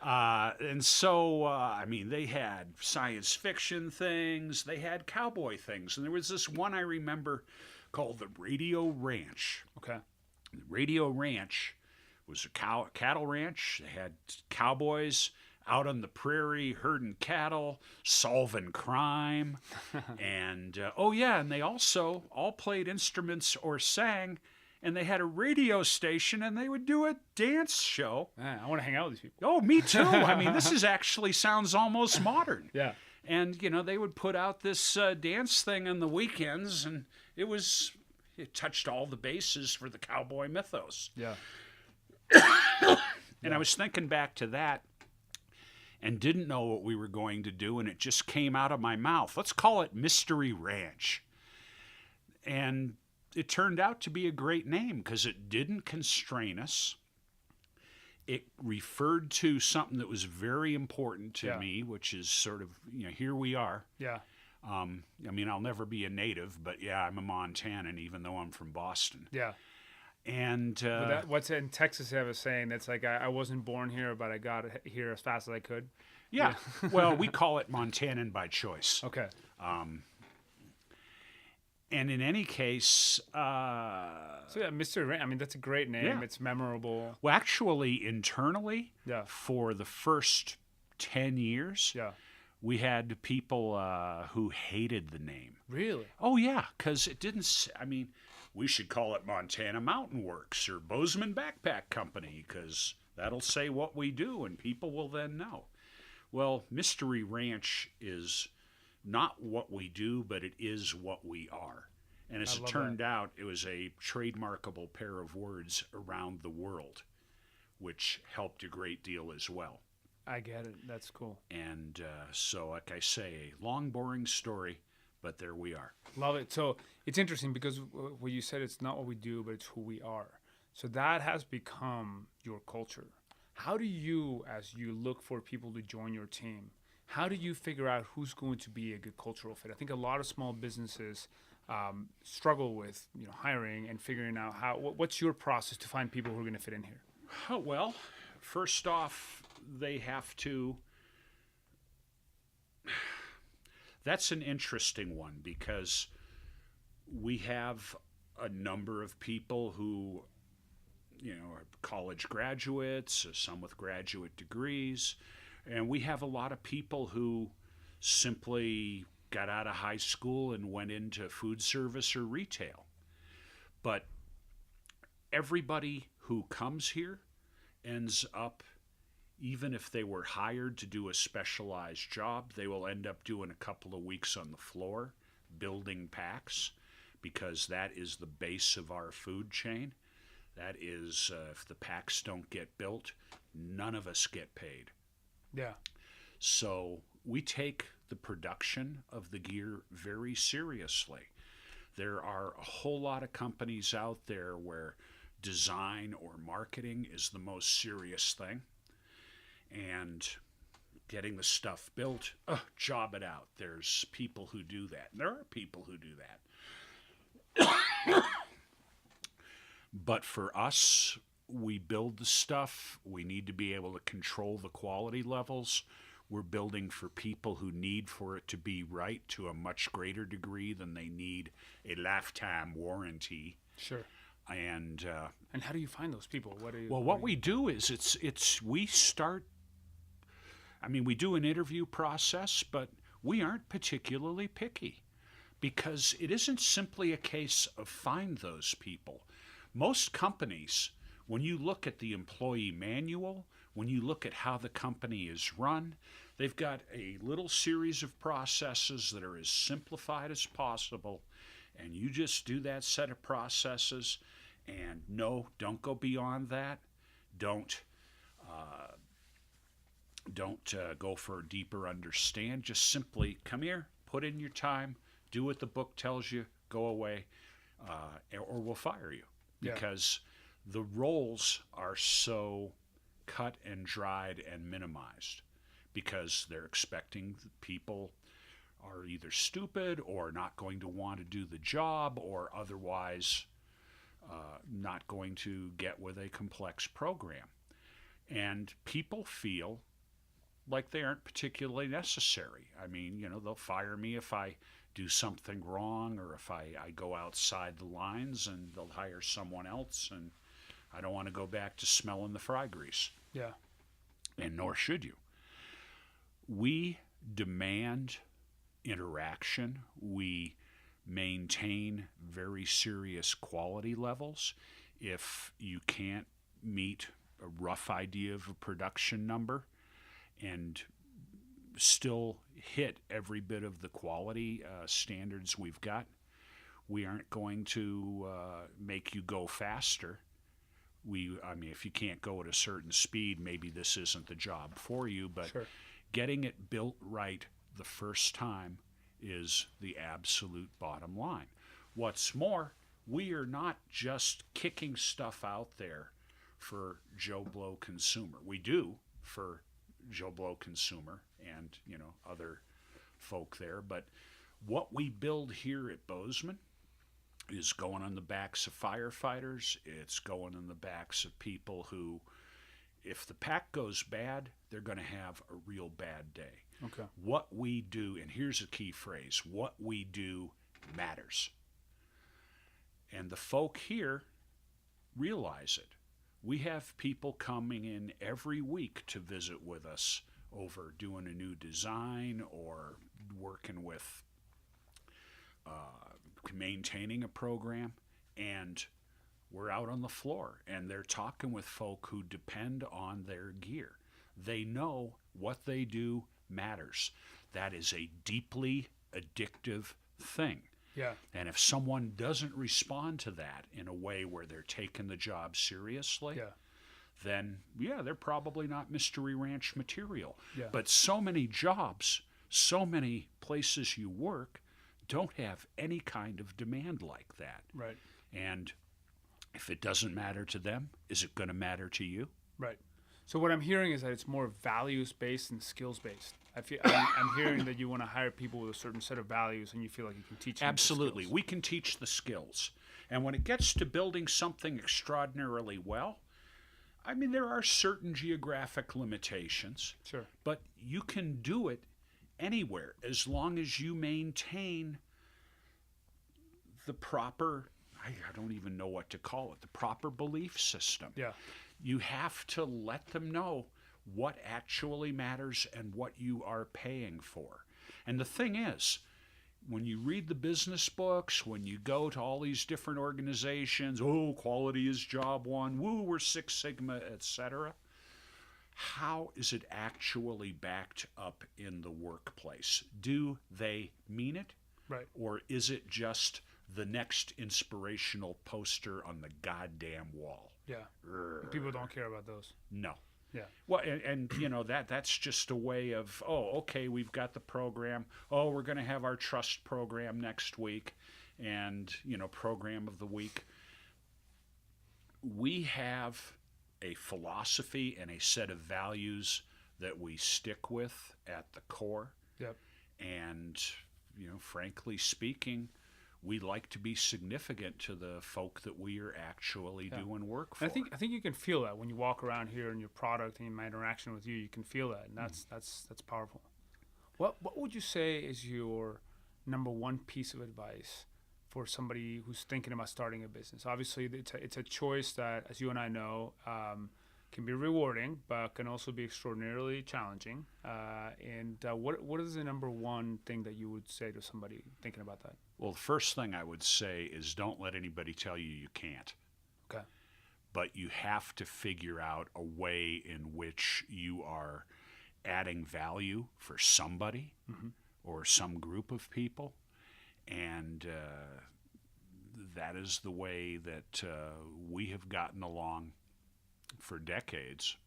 And so, I mean, they had science fiction things, they had cowboy things, and there was this one I remember called the Radio Ranch. Okay. The Radio Ranch was a cattle ranch. They had cowboys out on the prairie herding cattle, solving crime. And, and they also all played instruments or sang. And they had a radio station, and they would do a dance show. Man, I want to hang out with these people. Oh, me too. I mean, this actually sounds almost modern. Yeah. And, they would put out this dance thing on the weekends, and it touched all the bases for the cowboy mythos. Yeah. And I was thinking back to that and didn't know what we were going to do, and it just came out of my mouth. Let's call it Mystery Ranch. And it turned out to be a great name because it didn't constrain us. It referred to something that was very important to me, which is sort of, here we are. Yeah. I mean, I'll never be a native, but I'm a Montanan, even though I'm from Boston. Yeah. And what's in Texas have a saying that's like, I wasn't born here, but I got here as fast as I could. Yeah. Well, we call it Montanan by choice. Okay. And in any case, Mr. Ranch, I mean, that's a great name. Yeah. It's memorable. well, actually, internally, for the first 10 years, we had people who hated the name. Really? Oh, yeah, because it didn't, we should call it Montana Mountain Works or Bozeman Backpack Company, because that'll say what we do, and people will then know. Well, Mystery Ranch is not what we do, but it is what we are. And as it turned out, it was a trademarkable pair of words around the world, which helped a great deal as well. I get it. That's cool. And so, like I say, a long, boring story, but there we are. Love it. So it's interesting because what you said, it's not what we do, but it's who we are. So that has become your culture. How do you, as you look for people to join your team, how do you figure out who's going to be a good cultural fit? I think a lot of small businesses struggle with hiring and figuring out what's your process to find people who are going to fit in here? Oh, well, first off, they have to. That's an interesting one because we have a number of people who, are college graduates, some with graduate degrees, and we have a lot of people who simply got out of high school and went into food service or retail. But everybody who comes here ends up, even if they were hired to do a specialized job, they will end up doing a couple of weeks on the floor building packs, because that is the base of our food chain. That is, if the packs don't get built, none of us get paid. Yeah. So we take the production of the gear very seriously. There are a whole lot of companies out there where design or marketing is the most serious thing. And getting the stuff built, job it out. There's people who do that. And there are people who do that. But for us, we build the stuff. We need to be able to control the quality levels. We're building for people who need for it to be right to a much greater degree than they need a lifetime warranty. Sure. And how do you find those people? What we do is we start. I mean, we do an interview process, but we aren't particularly picky, because it isn't simply a case of find those people. Most companies, when you look at the employee manual, when you look at how the company is run, they've got a little series of processes that are as simplified as possible, and you just do that set of processes, and no, don't go beyond that. Don't go for a deeper understand. Just simply come here, put in your time, do what the book tells you, go away, or we'll fire you. Because the roles are so cut and dried and minimized, because they're expecting people are either stupid or not going to want to do the job, or otherwise not going to get with a complex program. And people feel like they aren't particularly necessary. I mean, they'll fire me if I do something wrong, or if I go outside the lines, and they'll hire someone else, and I don't want to go back to smelling the fry grease. Yeah. And nor should you. We demand interaction. We maintain very serious quality levels. If you can't meet a rough idea of a production number and still hit every bit of the quality standards we've got, we aren't going to make you go faster. If you can't go at a certain speed, maybe this isn't the job for you, but sure, getting it built right the first time is the absolute bottom line. What's more, we are not just kicking stuff out there for Joe Blow consumer. We do for Joe Blow consumer and other folk there, but what we build here at Bozeman is going on the backs of firefighters. It's going on the backs of people who, if the pack goes bad, they're going to have a real bad day. Okay. What we do, and here's a key phrase, what we do matters. And the folk here realize it. We have people coming in every week to visit with us over doing a new design or working with maintaining a program, and we're out on the floor, and they're talking with folk who depend on their gear. They know what they do matters. That is a deeply addictive thing. Yeah. And if someone doesn't respond to that in a way where they're taking the job seriously, then they're probably not Mystery Ranch material. Yeah. But so many jobs, so many places you work don't have any kind of demand like that. Right. And if it doesn't matter to them, is it going to matter to you? Right. So what I'm hearing is that it's more values based and skills based. I'm hearing that you want to hire people with a certain set of values, and you feel like you can teach them the Absolutely. skills. We can teach the skills. And when it gets to building something extraordinarily well, I mean, there are certain geographic limitations, Sure. but you can do it anywhere as long as you maintain the proper, I don't even know what to call it, the proper belief system. Yeah. You have to let them know what actually matters and what you are paying for. And the thing is, when you read the business books, when you go to all these different organizations, oh, quality is job one, woo, we're Six Sigma, etc. How is it actually backed up in the workplace? Do they mean it? Right. Or is it just the next inspirational poster on the goddamn wall? Yeah. People don't care about those. No. Yeah. Well, and you know, that's just a way of, oh, okay, we've got the program. Oh, we're going to have our trust program next week, and you know, program of the week. We have a philosophy and a set of values that we stick with at the core. Yep. And you know, frankly speaking, we like to be significant to the folk that we are actually doing work for. And I think you can feel that when you walk around here and your product and my interaction with you. You can feel that, and that's powerful. What would you say is your number one piece of advice for somebody who's thinking about starting a business? Obviously, it's a choice that, as you and I know, can be rewarding, but can also be extraordinarily challenging. What is the number one thing that you would say to somebody thinking about that? Well, the first thing I would say is don't let anybody tell you you can't. Okay. But you have to figure out a way in which you are adding value for somebody or some group of people. And that is the way that we have gotten along for decades.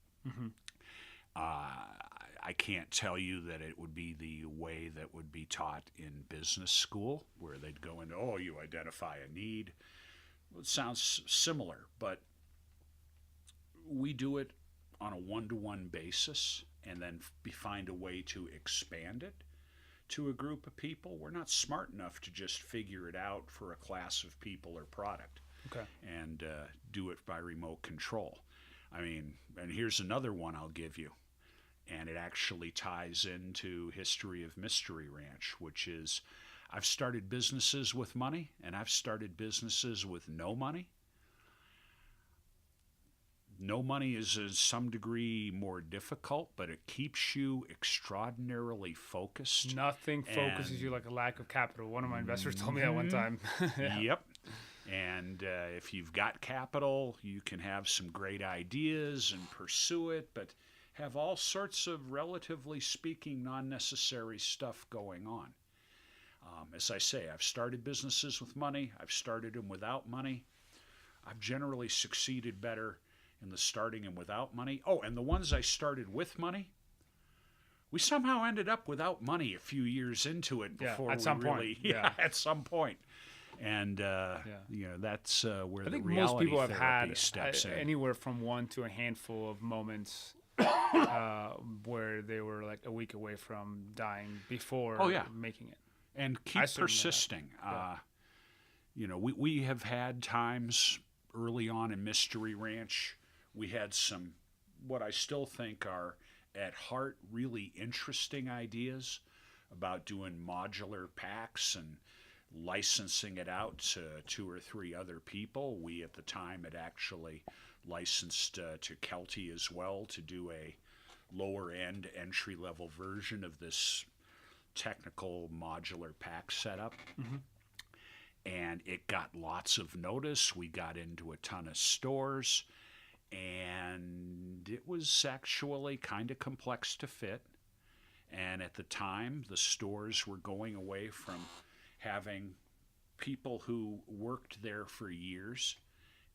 I can't tell you that it would be the way that would be taught in business school, where they'd go into, oh, you identify a need. Well, it sounds similar, but we do it on a one-to-one basis and then find a way to expand it to a group of people. We're not smart enough to just figure it out for a class of people or product. Okay. And do it by remote control. I mean, and here's another one I'll give you. And it actually ties into History of Mystery Ranch, which is I've started businesses with money and I've started businesses with no money. No money is to some degree more difficult, but it keeps you extraordinarily focused. Nothing focuses you like a lack of capital. One of my investors told me that one time. Yeah. Yep. And if you've got capital, you can have some great ideas and pursue it, but have all sorts of, relatively speaking, non-necessary stuff going on. As I say, I've started businesses with money. I've started them without money. I've generally succeeded better in the starting them without money. Oh, and the ones I started with money, we somehow ended up without money a few years into it before at some point. At some point. And you know, that's where I the think reality most people have therapy had steps in. anywhere from one to a handful of moments where they were like a week away from dying before making it. And keep persisting. You know, we have had times early on in Mystery Ranch, we had some, what I still think are at heart really interesting ideas about doing modular packs and licensing it out to 2 or 3 other people. We at the time had actually licensed to Kelty as well to do a lower end entry level version of this technical modular pack setup. And it got lots of notice. We got into a ton of stores, and it was actually kind of complex to fit. And at the time, the stores were going away from having people who worked there for years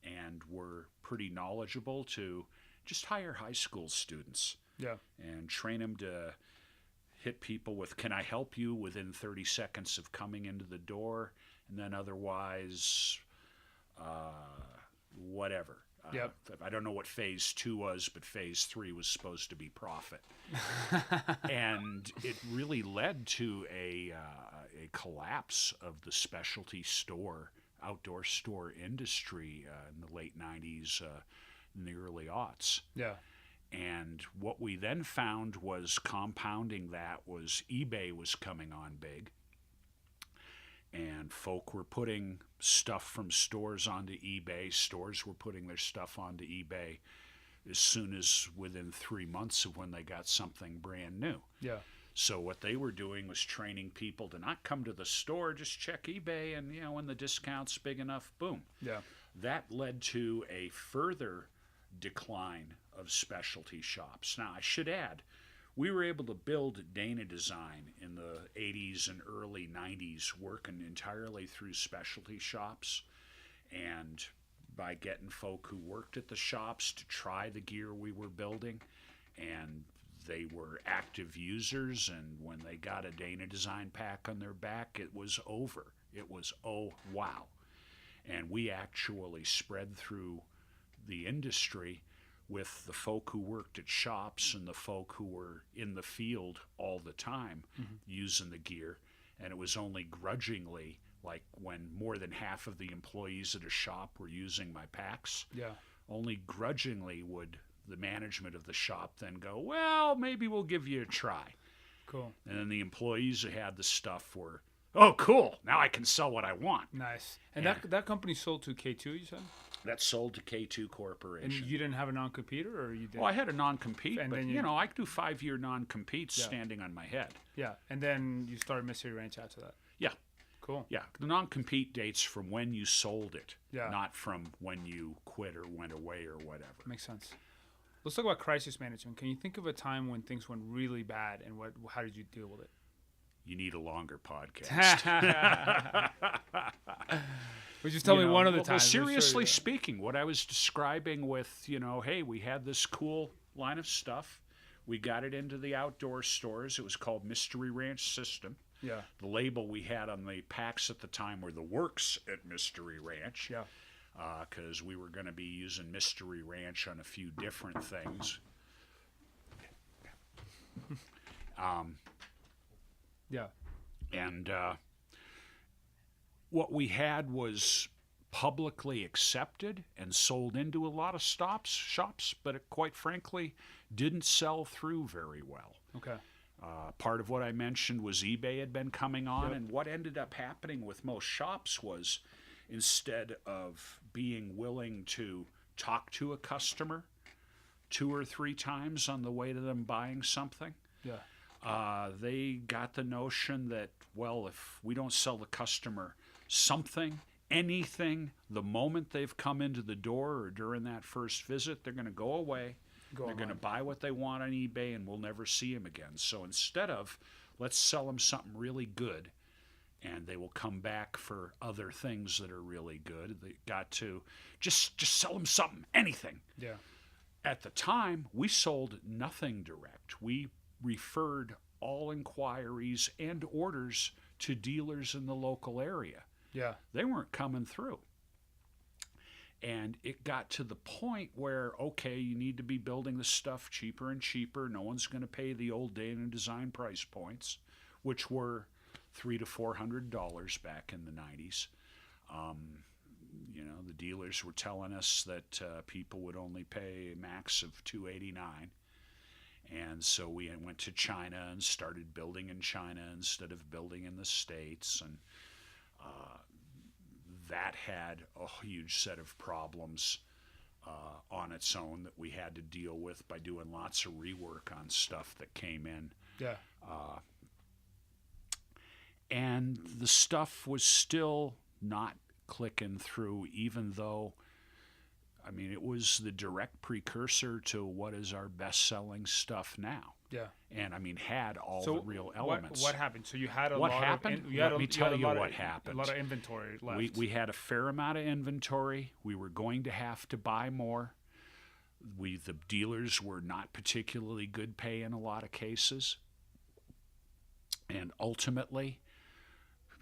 and were pretty knowledgeable to just hire high school students and train them to hit people with, can I help you, within 30 seconds of coming into the door, and then otherwise whatever. Yep. I don't know what phase 2 was, but phase 3 was supposed to be profit. And it really led to a collapse of the specialty store, outdoor store industry in the late 90s, in the early aughts. Yeah. And what we then found was compounding that was eBay was coming on big. And folk were putting stuff from stores onto eBay. Stores were putting their stuff onto eBay as soon as within 3 months of when they got something brand new. Yeah. So what they were doing was training people to not come to the store, just check eBay, and when the discount's big enough, boom. Yeah. That led to a further decline of specialty shops. Now, I should add, we were able to build Dana Design in the 80s and early 90s, working entirely through specialty shops, and by getting folk who worked at the shops to try the gear we were building, and they were active users, and when they got a Dana Design pack on their back, it was over. It was, oh, wow. And we actually spread through the industry with the folk who worked at shops and the folk who were in the field all the time using the gear. And it was only grudgingly, like when more than half of the employees at a shop were using my packs, only grudgingly would the management of the shop then go, well, maybe we'll give you a try. Cool. And then the employees who had the stuff were, oh, cool, now I can sell what I want. Nice. And that company sold to K2, you said? That sold to K2 Corporation. And you didn't have a non-compete, or you did? Well, I had a non-compete, And but, then I could do 5-year non-competes standing on my head. Yeah, and then you started Mystery Ranch after that. Yeah. Cool. Yeah, the non-compete dates from when you sold it, Yeah. not from when you quit or went away or whatever. Makes sense. Let's talk about crisis management. Can you think of a time when things went really bad, and how did you deal with it? You need a longer podcast. Well, just tell me one of the well, times. Seriously speaking, what I was describing with, hey, we had this cool line of stuff. We got it into the outdoor stores. It was called Mystery Ranch System. Yeah. The label we had on the packs at the time were the Works at Mystery Ranch. Yeah. Because we were going to be using Mystery Ranch on a few different things. Yeah. And what we had was publicly accepted and sold into a lot of shops, but it, quite frankly, didn't sell through very well. Okay. Part of what I mentioned was eBay had been coming on, and what ended up happening with most shops was instead of being willing to talk to a customer 2 or 3 times on the way to them buying something, they got the notion that, well, if we don't sell the customer something, anything, the moment they've come into the door or during that first visit, they're going to go away. They're going to buy what they want on eBay, and we'll never see them again. So instead of, let's sell them something really good, and they will come back for other things that are really good, they got to just sell them something, anything. Yeah. At the time, we sold nothing direct. We referred all inquiries and orders to dealers in the local area. Yeah. They weren't coming through. And it got to the point where, okay, you need to be building the stuff cheaper and cheaper. No one's going to pay the old Dana Design price points, which were $300 to $400 back in the 90s. The dealers were telling us that people would only pay a max of $289. And so we went to China and started building in China instead of building in the States. And that had a huge set of problems on its own that we had to deal with by doing lots of rework on stuff that came in. Yeah. And the stuff was still not clicking through, even though, it was the direct precursor to what is our best-selling stuff now. Yeah. And, had all the real elements. What happened? So you had a what lot happened? of... Let me tell you what happened. A lot of inventory left. We had a fair amount of inventory. We were going to have to buy more. The dealers were not particularly good pay in a lot of cases. And ultimately,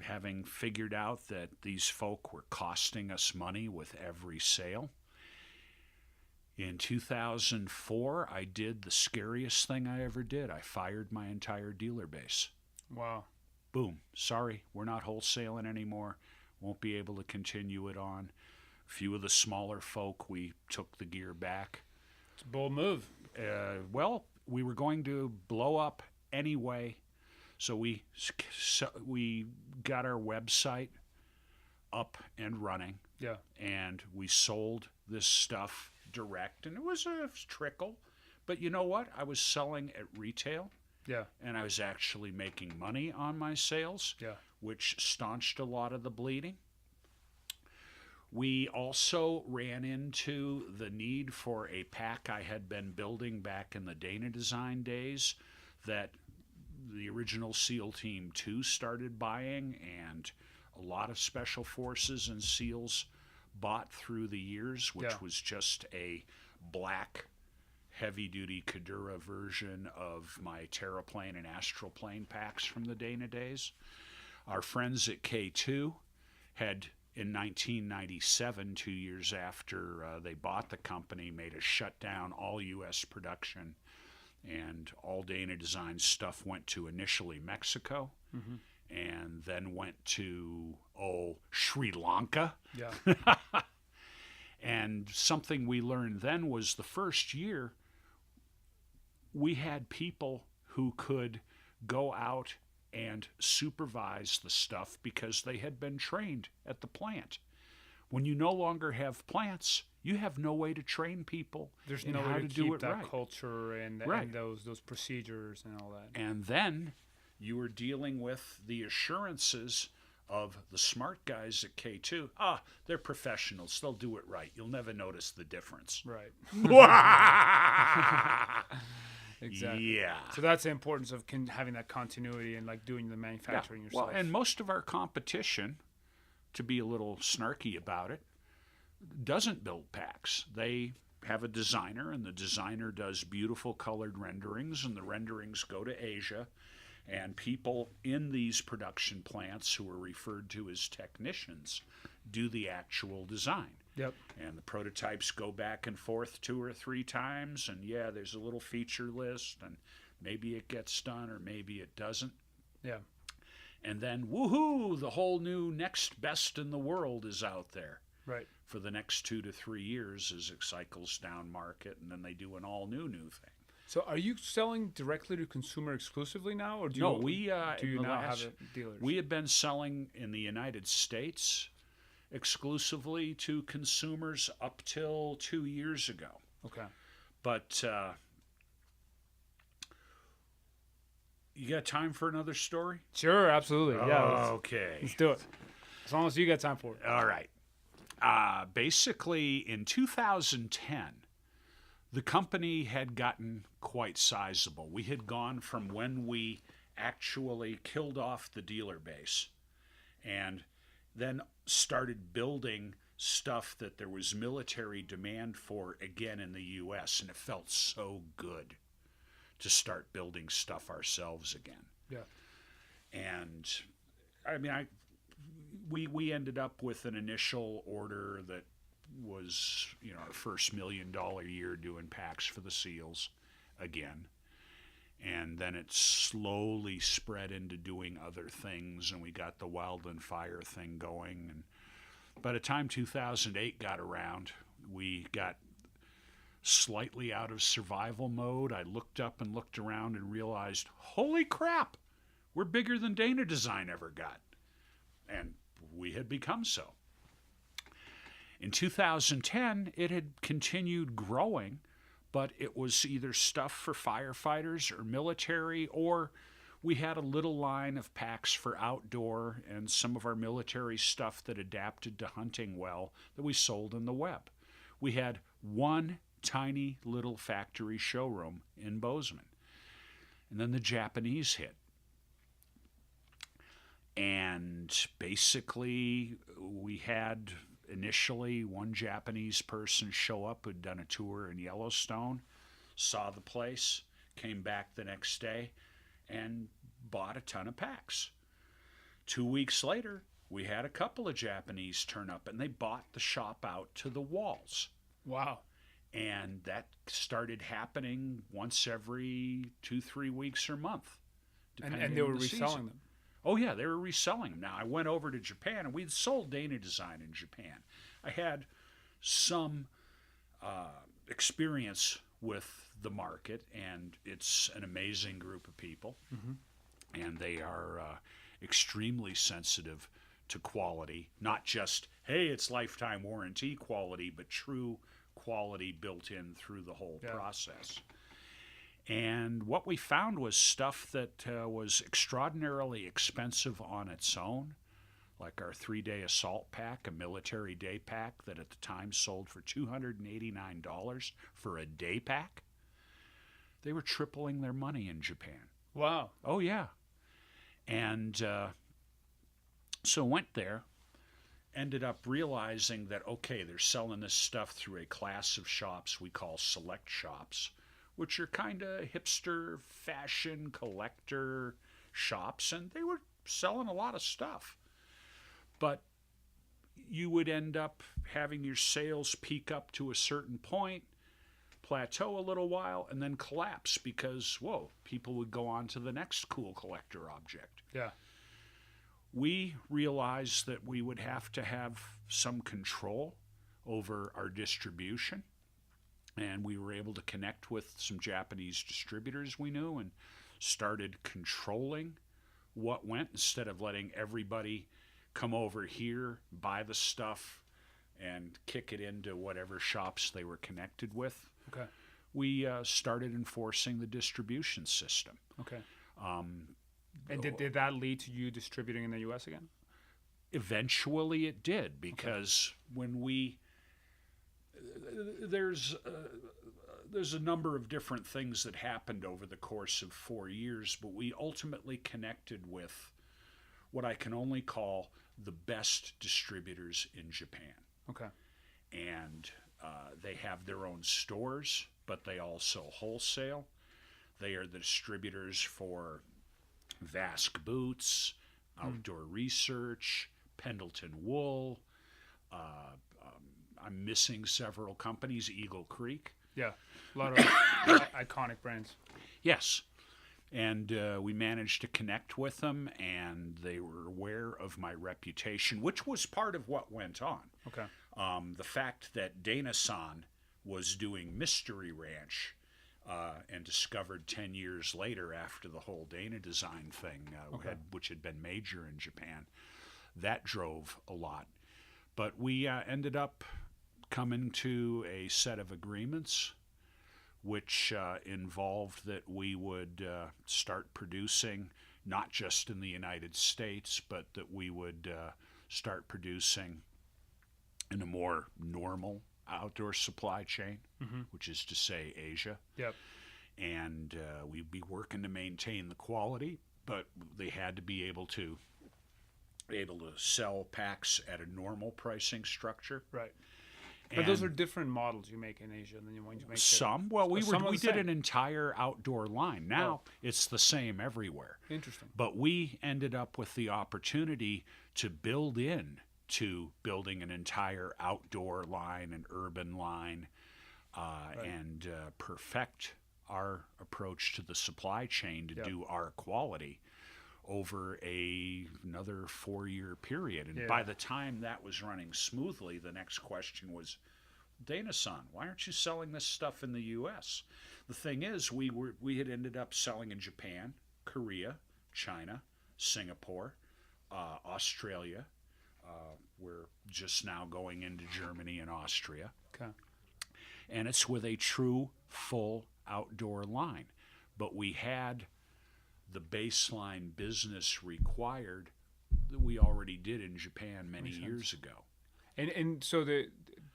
having figured out that these folk were costing us money with every sale, In 2004, I did the scariest thing I ever did. I fired my entire dealer base. Wow. Boom. Sorry, we're not wholesaling anymore. Won't be able to continue it on. A few of the smaller folk, we took the gear back. It's a bold move. Well, we were going to blow up anyway, so we got our website up and running. Yeah. And we sold this stuff direct, and it was a trickle. But you know what? I was selling at retail. Yeah. And I was actually making money on my sales, Yeah. which staunched a lot of the bleeding. We also ran into the need for a pack I had been building back in the Dana Design days that the original SEAL Team 2 started buying, and a lot of Special Forces and SEALs bought through the years, which was just a black heavy-duty Kadura version of my Terraplane and Astralplane packs from the Dana days. Our friends at K2 had, in 1997, 2 years after they bought the company, made us shut down all U.S. production, and all Dana Design stuff went to initially Mexico, and then went to, Sri Lanka. Yeah. And something we learned then was the first year we had people who could go out and supervise the stuff because they had been trained at the plant. When you no longer have plants, you have no way to train people. There's in no how way to do keep it that right. culture and those procedures and all that. And then you were dealing with the assurances of the smart guys at K2. They're professionals. They'll do it right. You'll never notice the difference. Right. Exactly. Yeah. So that's the importance of having that continuity and like doing the manufacturing yourself. Well, and most of our competition, to be a little snarky about it, doesn't build packs. They have a designer, and the designer does beautiful colored renderings, and the renderings go to Asia, and people in these production plants who are referred to as technicians do the actual design. Yep. And the prototypes go back and forth 2 or 3 times, and there's a little feature list, and maybe it gets done or maybe it doesn't. Yeah. And then, woohoo, the whole new next best in the world is out there. Right. For the next 2 to 3 years as it cycles down market, and then they do an all new thing. So are you selling directly to consumer exclusively now, or do you now have dealers? We have been selling in the United States exclusively to consumers up till 2 years ago. Okay. But you got time for another story? Sure, absolutely. Yeah. Okay. Let's do it. As long as you got time for it. All right. Basically, in 2010, the company had gotten quite sizable. We had gone from when we actually killed off the dealer base and then started building stuff that there was military demand for again in the U.S., and it felt so good to start building stuff ourselves again. Yeah. And I mean, we ended up with an initial order that was, our first $1 million year doing packs for the SEALs again. And then it slowly spread into doing other things, and we got the Wildland Fire thing going. And by the time 2008 got around, we got slightly out of survival mode. I looked up and looked around and realized, holy crap, we're bigger than Dana Design ever got. And we had become so. In 2010, it had continued growing, but it was either stuff for firefighters or military, or we had a little line of packs for outdoor and some of our military stuff that adapted to hunting well that we sold in the web. We had one tiny little factory showroom in Bozeman. And then the Japanese hit. And basically, we had initially one Japanese person show up who'd done a tour in Yellowstone, saw the place, came back the next day, and bought a ton of packs. 2 weeks later, we had a couple of Japanese turn up, and they bought the shop out to the walls. Wow. And that started happening once every 2-3 weeks or month, depending And they were on the reselling season. them. Oh yeah, they were reselling them. Now I went over to Japan, and we'd sold Dana Design in Japan. I had some experience with the market, and it's an amazing group of people, and they are extremely sensitive to quality, not just, hey, it's lifetime warranty quality, but true quality built in through the whole process. And what we found was stuff that was extraordinarily expensive on its own, like our 3-day assault pack, a military day pack that at the time sold for $289 for a day pack. They were tripling their money in Japan. Wow. Oh, yeah. And so went there, ended up realizing that, okay, they're selling this stuff through a class of shops we call select shops, which are kind of hipster fashion collector shops, and they were selling a lot of stuff. But you would end up having your sales peak up to a certain point, plateau a little while, and then collapse because, whoa, people would go on to the next cool collector object. Yeah. We realized that we would have to have some control over our distribution, and we were able to connect with some Japanese distributors we knew and started controlling what went instead of letting everybody come over here, buy the stuff, and kick it into whatever shops they were connected with. Okay. We started enforcing the distribution system. Okay. And did that lead to you distributing in the U.S. again? Eventually it did, because when we there's a number of different things that happened over the course of 4 years, but we ultimately connected with what I can only call the best distributors in Japan. Okay. And they have their own stores, but they also wholesale. They are the distributors for Vask Boots, Outdoor Research, Pendleton Wool. I'm missing several companies, Eagle Creek. Yeah, a lot of iconic brands. Yes. And we managed to connect with them, and they were aware of my reputation, which was part of what went on. Okay. The fact that Dana-san was doing Mystery Ranch and discovered 10 years later after the whole Dana Design thing, which had been major in Japan, that drove a lot. But we ended up coming to a set of agreements which involved that we would start producing not just in the United States, but that we would start producing in a more normal outdoor supply chain, which is to say Asia. Yep. And we'd be working to maintain the quality, but they had to be able to sell packs at a normal pricing structure. Right. But those are different models you make in Asia than the ones you make some. here. Well, we did an entire outdoor line. Now it's the same everywhere. Interesting. But we ended up with the opportunity to build in to building an entire outdoor line, an urban line, and perfect our approach to the supply chain to do our quality over another 4-year period. And by the time that was running smoothly, the next question was, Dana-san, why aren't you selling this stuff in the U.S.? The thing is, we had ended up selling in Japan, Korea, China, Singapore, Australia. We're just now going into Germany and Austria. Okay. And it's with a true full outdoor line. But we had the baseline business required that we already did in Japan many years ago. And so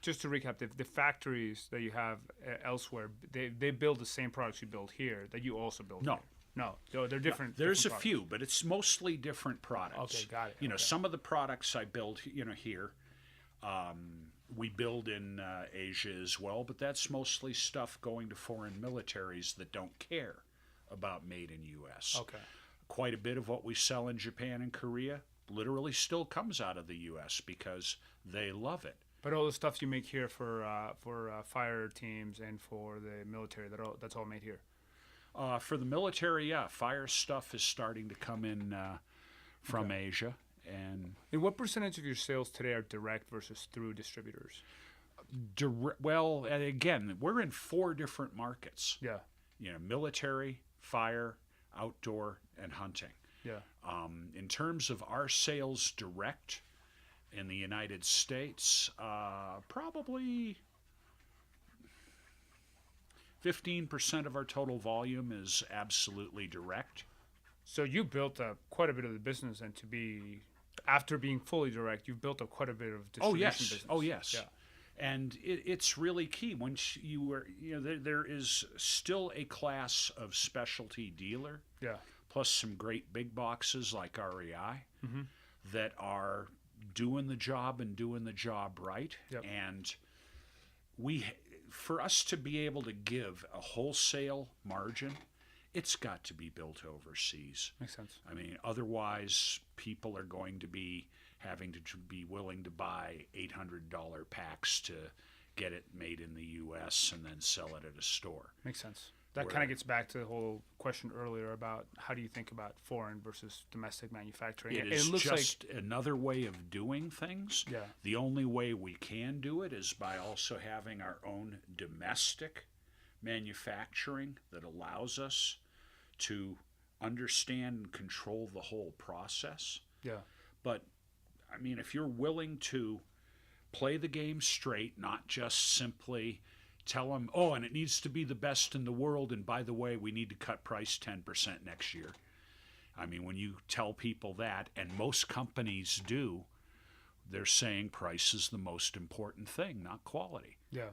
just to recap, the factories that you have elsewhere, they build the same products you build here that you also build here. No, they're different. There's different a few, but it's mostly different products. Okay, got it. You know, some of the products I build, here, we build in Asia as well, but that's mostly stuff going to foreign militaries that don't care about made in U.S. Okay. Quite a bit of what we sell in Japan and Korea literally still comes out of the U.S. because they love it. But all the stuff you make here for fire teams and for the military, that's all made here. For the military, yeah, fire stuff is starting to come in from Asia. And what percentage of your sales today are direct versus through distributors? well, and again, we're in 4 different markets. Yeah. Military, fire, outdoor, and hunting. Yeah. In terms of our sales direct in the United States, probably 15% of our total volume is absolutely direct. So you built up quite a bit of the business, and after being fully direct, you've built up quite a bit of distribution business. Oh yes. Yeah. And it's really key. Once there is still a class of specialty dealer, plus some great big boxes like REI that are doing the job and doing the job right. Yep. And for us to be able to give a wholesale margin, it's got to be built overseas. Makes sense. I mean, otherwise people are going to be having to be willing to buy $800 packs to get it made in the U.S. and then sell it at a store. Makes sense. That kind of gets back to the whole question earlier about how do you think about foreign versus domestic manufacturing. It looks just like another way of doing things. Yeah. The only way we can do it is by also having our own domestic manufacturing that allows us to understand and control the whole process. Yeah. But I mean, if you're willing to play the game straight, not just simply tell them, oh, and it needs to be the best in the world, and by the way, we need to cut price 10% next year. I mean, when you tell people that, and most companies do, they're saying price is the most important thing, not quality. Yeah.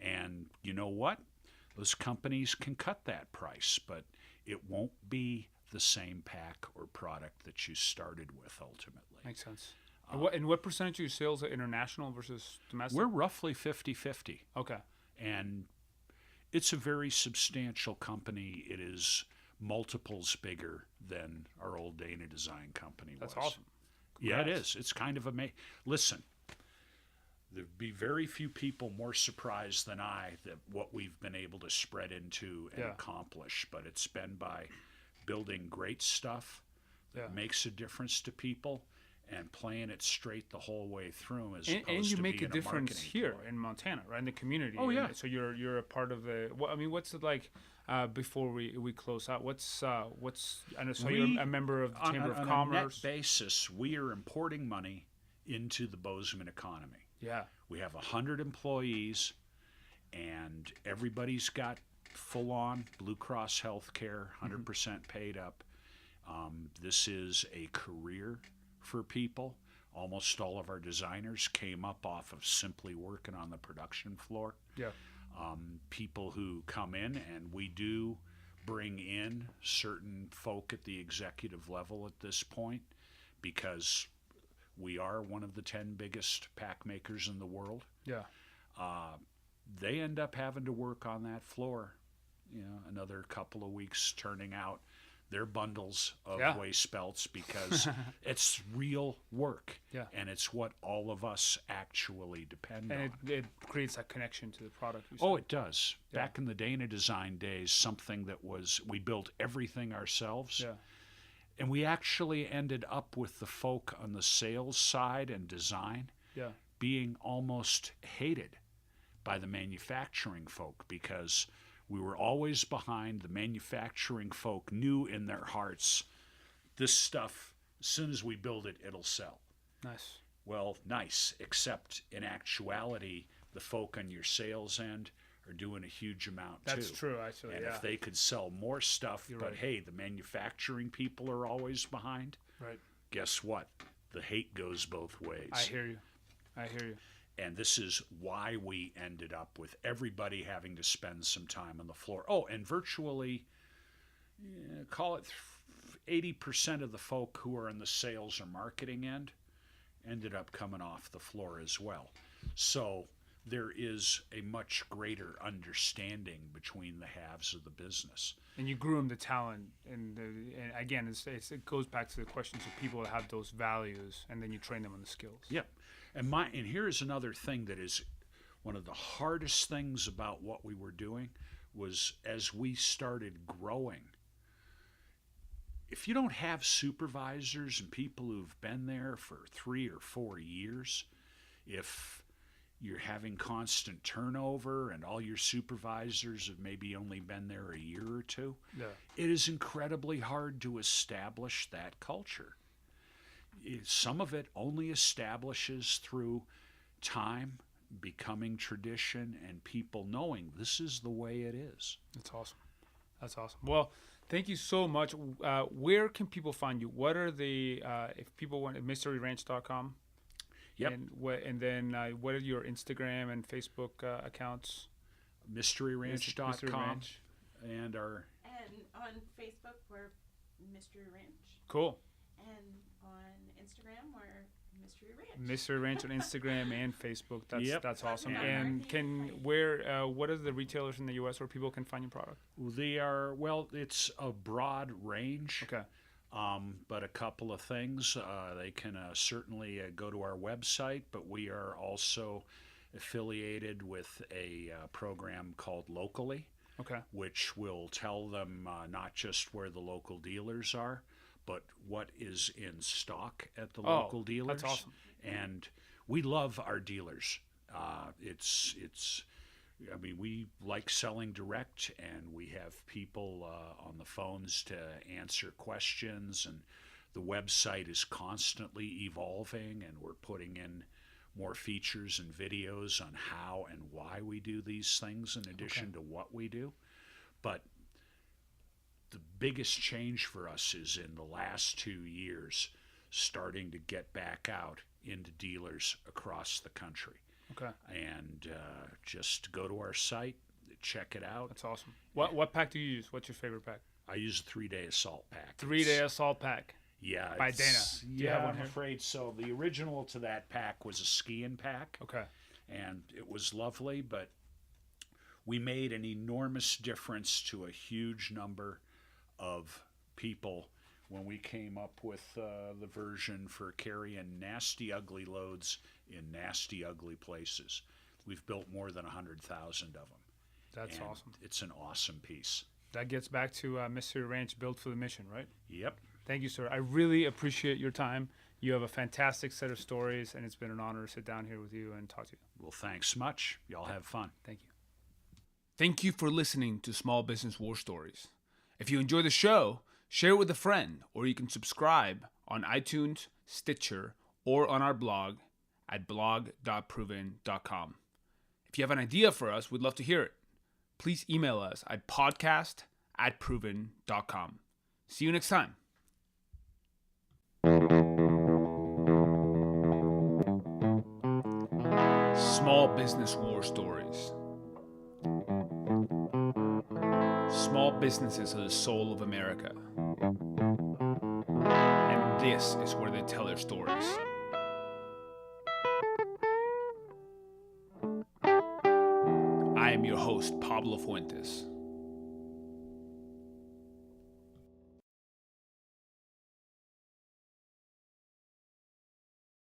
And you know what? Those companies can cut that price, but it won't be the same pack or product that you started with ultimately. Makes sense. And what percentage of your sales are international versus domestic? We're roughly 50-50. Okay. And it's a very substantial company. It is multiples bigger than our old Dana Design company was. That's awesome. Congrats. Yeah, it is. It's kind of amazing. Listen, there'd be very few people more surprised than I that what we've been able to spread into and accomplish. But it's been by building great stuff that makes a difference to people and playing it straight the whole way through. And you make a difference here in Montana, right, in the community. Oh, yeah. So you're a part of the. I mean, what's it like? Before we close out, what's I know. So you're a member of the Chamber of Commerce. On a net basis, we are importing money into the Bozeman economy. Yeah. We have 100 employees, and everybody's got full-on Blue Cross health care, 100% paid up. This is a career for people. Almost all of our designers came up off of simply working on the production floor. Yeah. People who come in, and we do bring in certain folk at the executive level at this point because we are one of the 10 biggest pack makers in the world. Yeah. They end up having to work on that floor, another couple of weeks turning out their bundles of waste belts because it's real work. Yeah. And it's what all of us actually depend on. And it creates that connection to the product. Oh, it does. Yeah. Back in the Dana Design days, something that we built everything ourselves. Yeah. And we actually ended up with the folk on the sales side and design being almost hated by the manufacturing folk because we were always behind. The manufacturing folk knew in their hearts, this stuff, as soon as we build it, it'll sell. Nice. Well, nice, except in actuality, the folk on your sales end are doing a huge amount too. That's true, actually. And if they could sell more stuff, right. Hey, the manufacturing people are always behind. Right. Guess what? The hate goes both ways. I hear you. And this is why we ended up with everybody having to spend some time on the floor. Oh, and virtually, call it 80% of the folk who are in the sales or marketing end ended up coming off the floor as well. So there is a much greater understanding between the halves of the business. And you groom the talent, and again, it goes back to the questions of people that have those values, and then you train them on the skills. Yep. And here's another thing that is one of the hardest things about what we were doing was as we started growing. If you don't have supervisors and people who've been there for 3 or 4 years, if you're having constant turnover and all your supervisors have maybe only been there a year or two, it is incredibly hard to establish that culture. Some of it only establishes through time, becoming tradition, and people knowing this is the way it is. That's awesome. That's awesome. Well, thank you so much. Where can people find you? What are the, if people want, mysteryranch.com? Yep. And then what are your Instagram and Facebook accounts? Mysteryranch.com. Mystery Ranch. And on Facebook, we're Mystery Ranch. Cool. And on Instagram, we're Mystery Ranch. Mystery Ranch on Instagram and Facebook. That's awesome. Yeah. And what are the retailers in the U.S. where people can find your product? It's a broad range. Okay. But a couple of things. They can certainly go to our website, but we are also affiliated with a program called Locally, which will tell them not just where the local dealers are, but what is in stock at the local dealers. That's awesome. And we love our dealers. We like selling direct, and we have people on the phones to answer questions, and the website is constantly evolving, and we're putting in more features and videos on how and why we do these things in addition to what we do. But the biggest change for us is in the last 2 years, starting to get back out into dealers across the country. Okay. And just go to our site, check it out. That's awesome. What pack do you use? What's your favorite pack? I use a 3-day assault pack. 3-day assault pack. Yeah. By Dana. Do you have one I'm here? afraid so. The original to that pack was a skiing pack. Okay. And it was lovely, but we made an enormous difference to a huge number of people when we came up with the version for carrying nasty, ugly loads in nasty, ugly places. We've built more than 100,000 of them. That's awesome. It's an awesome piece. That gets back to Mystery Ranch, built for the mission, right? Yep. Thank you, sir. I really appreciate your time. You have a fantastic set of stories, and it's been an honor to sit down here with you and talk to you. Well, thanks much. Y'all have fun. Thank you. Thank you for listening to Small Business War Stories. If you enjoy the show, share it with a friend, or you can subscribe on iTunes, Stitcher, or on our blog at blog.proven.com. If you have an idea for us, we'd love to hear it. Please email us at podcast@proven.com. See you next time. Small Business War Stories. Small businesses are the soul of America. And this is where they tell their stories. I am your host, Pablo Fuentes.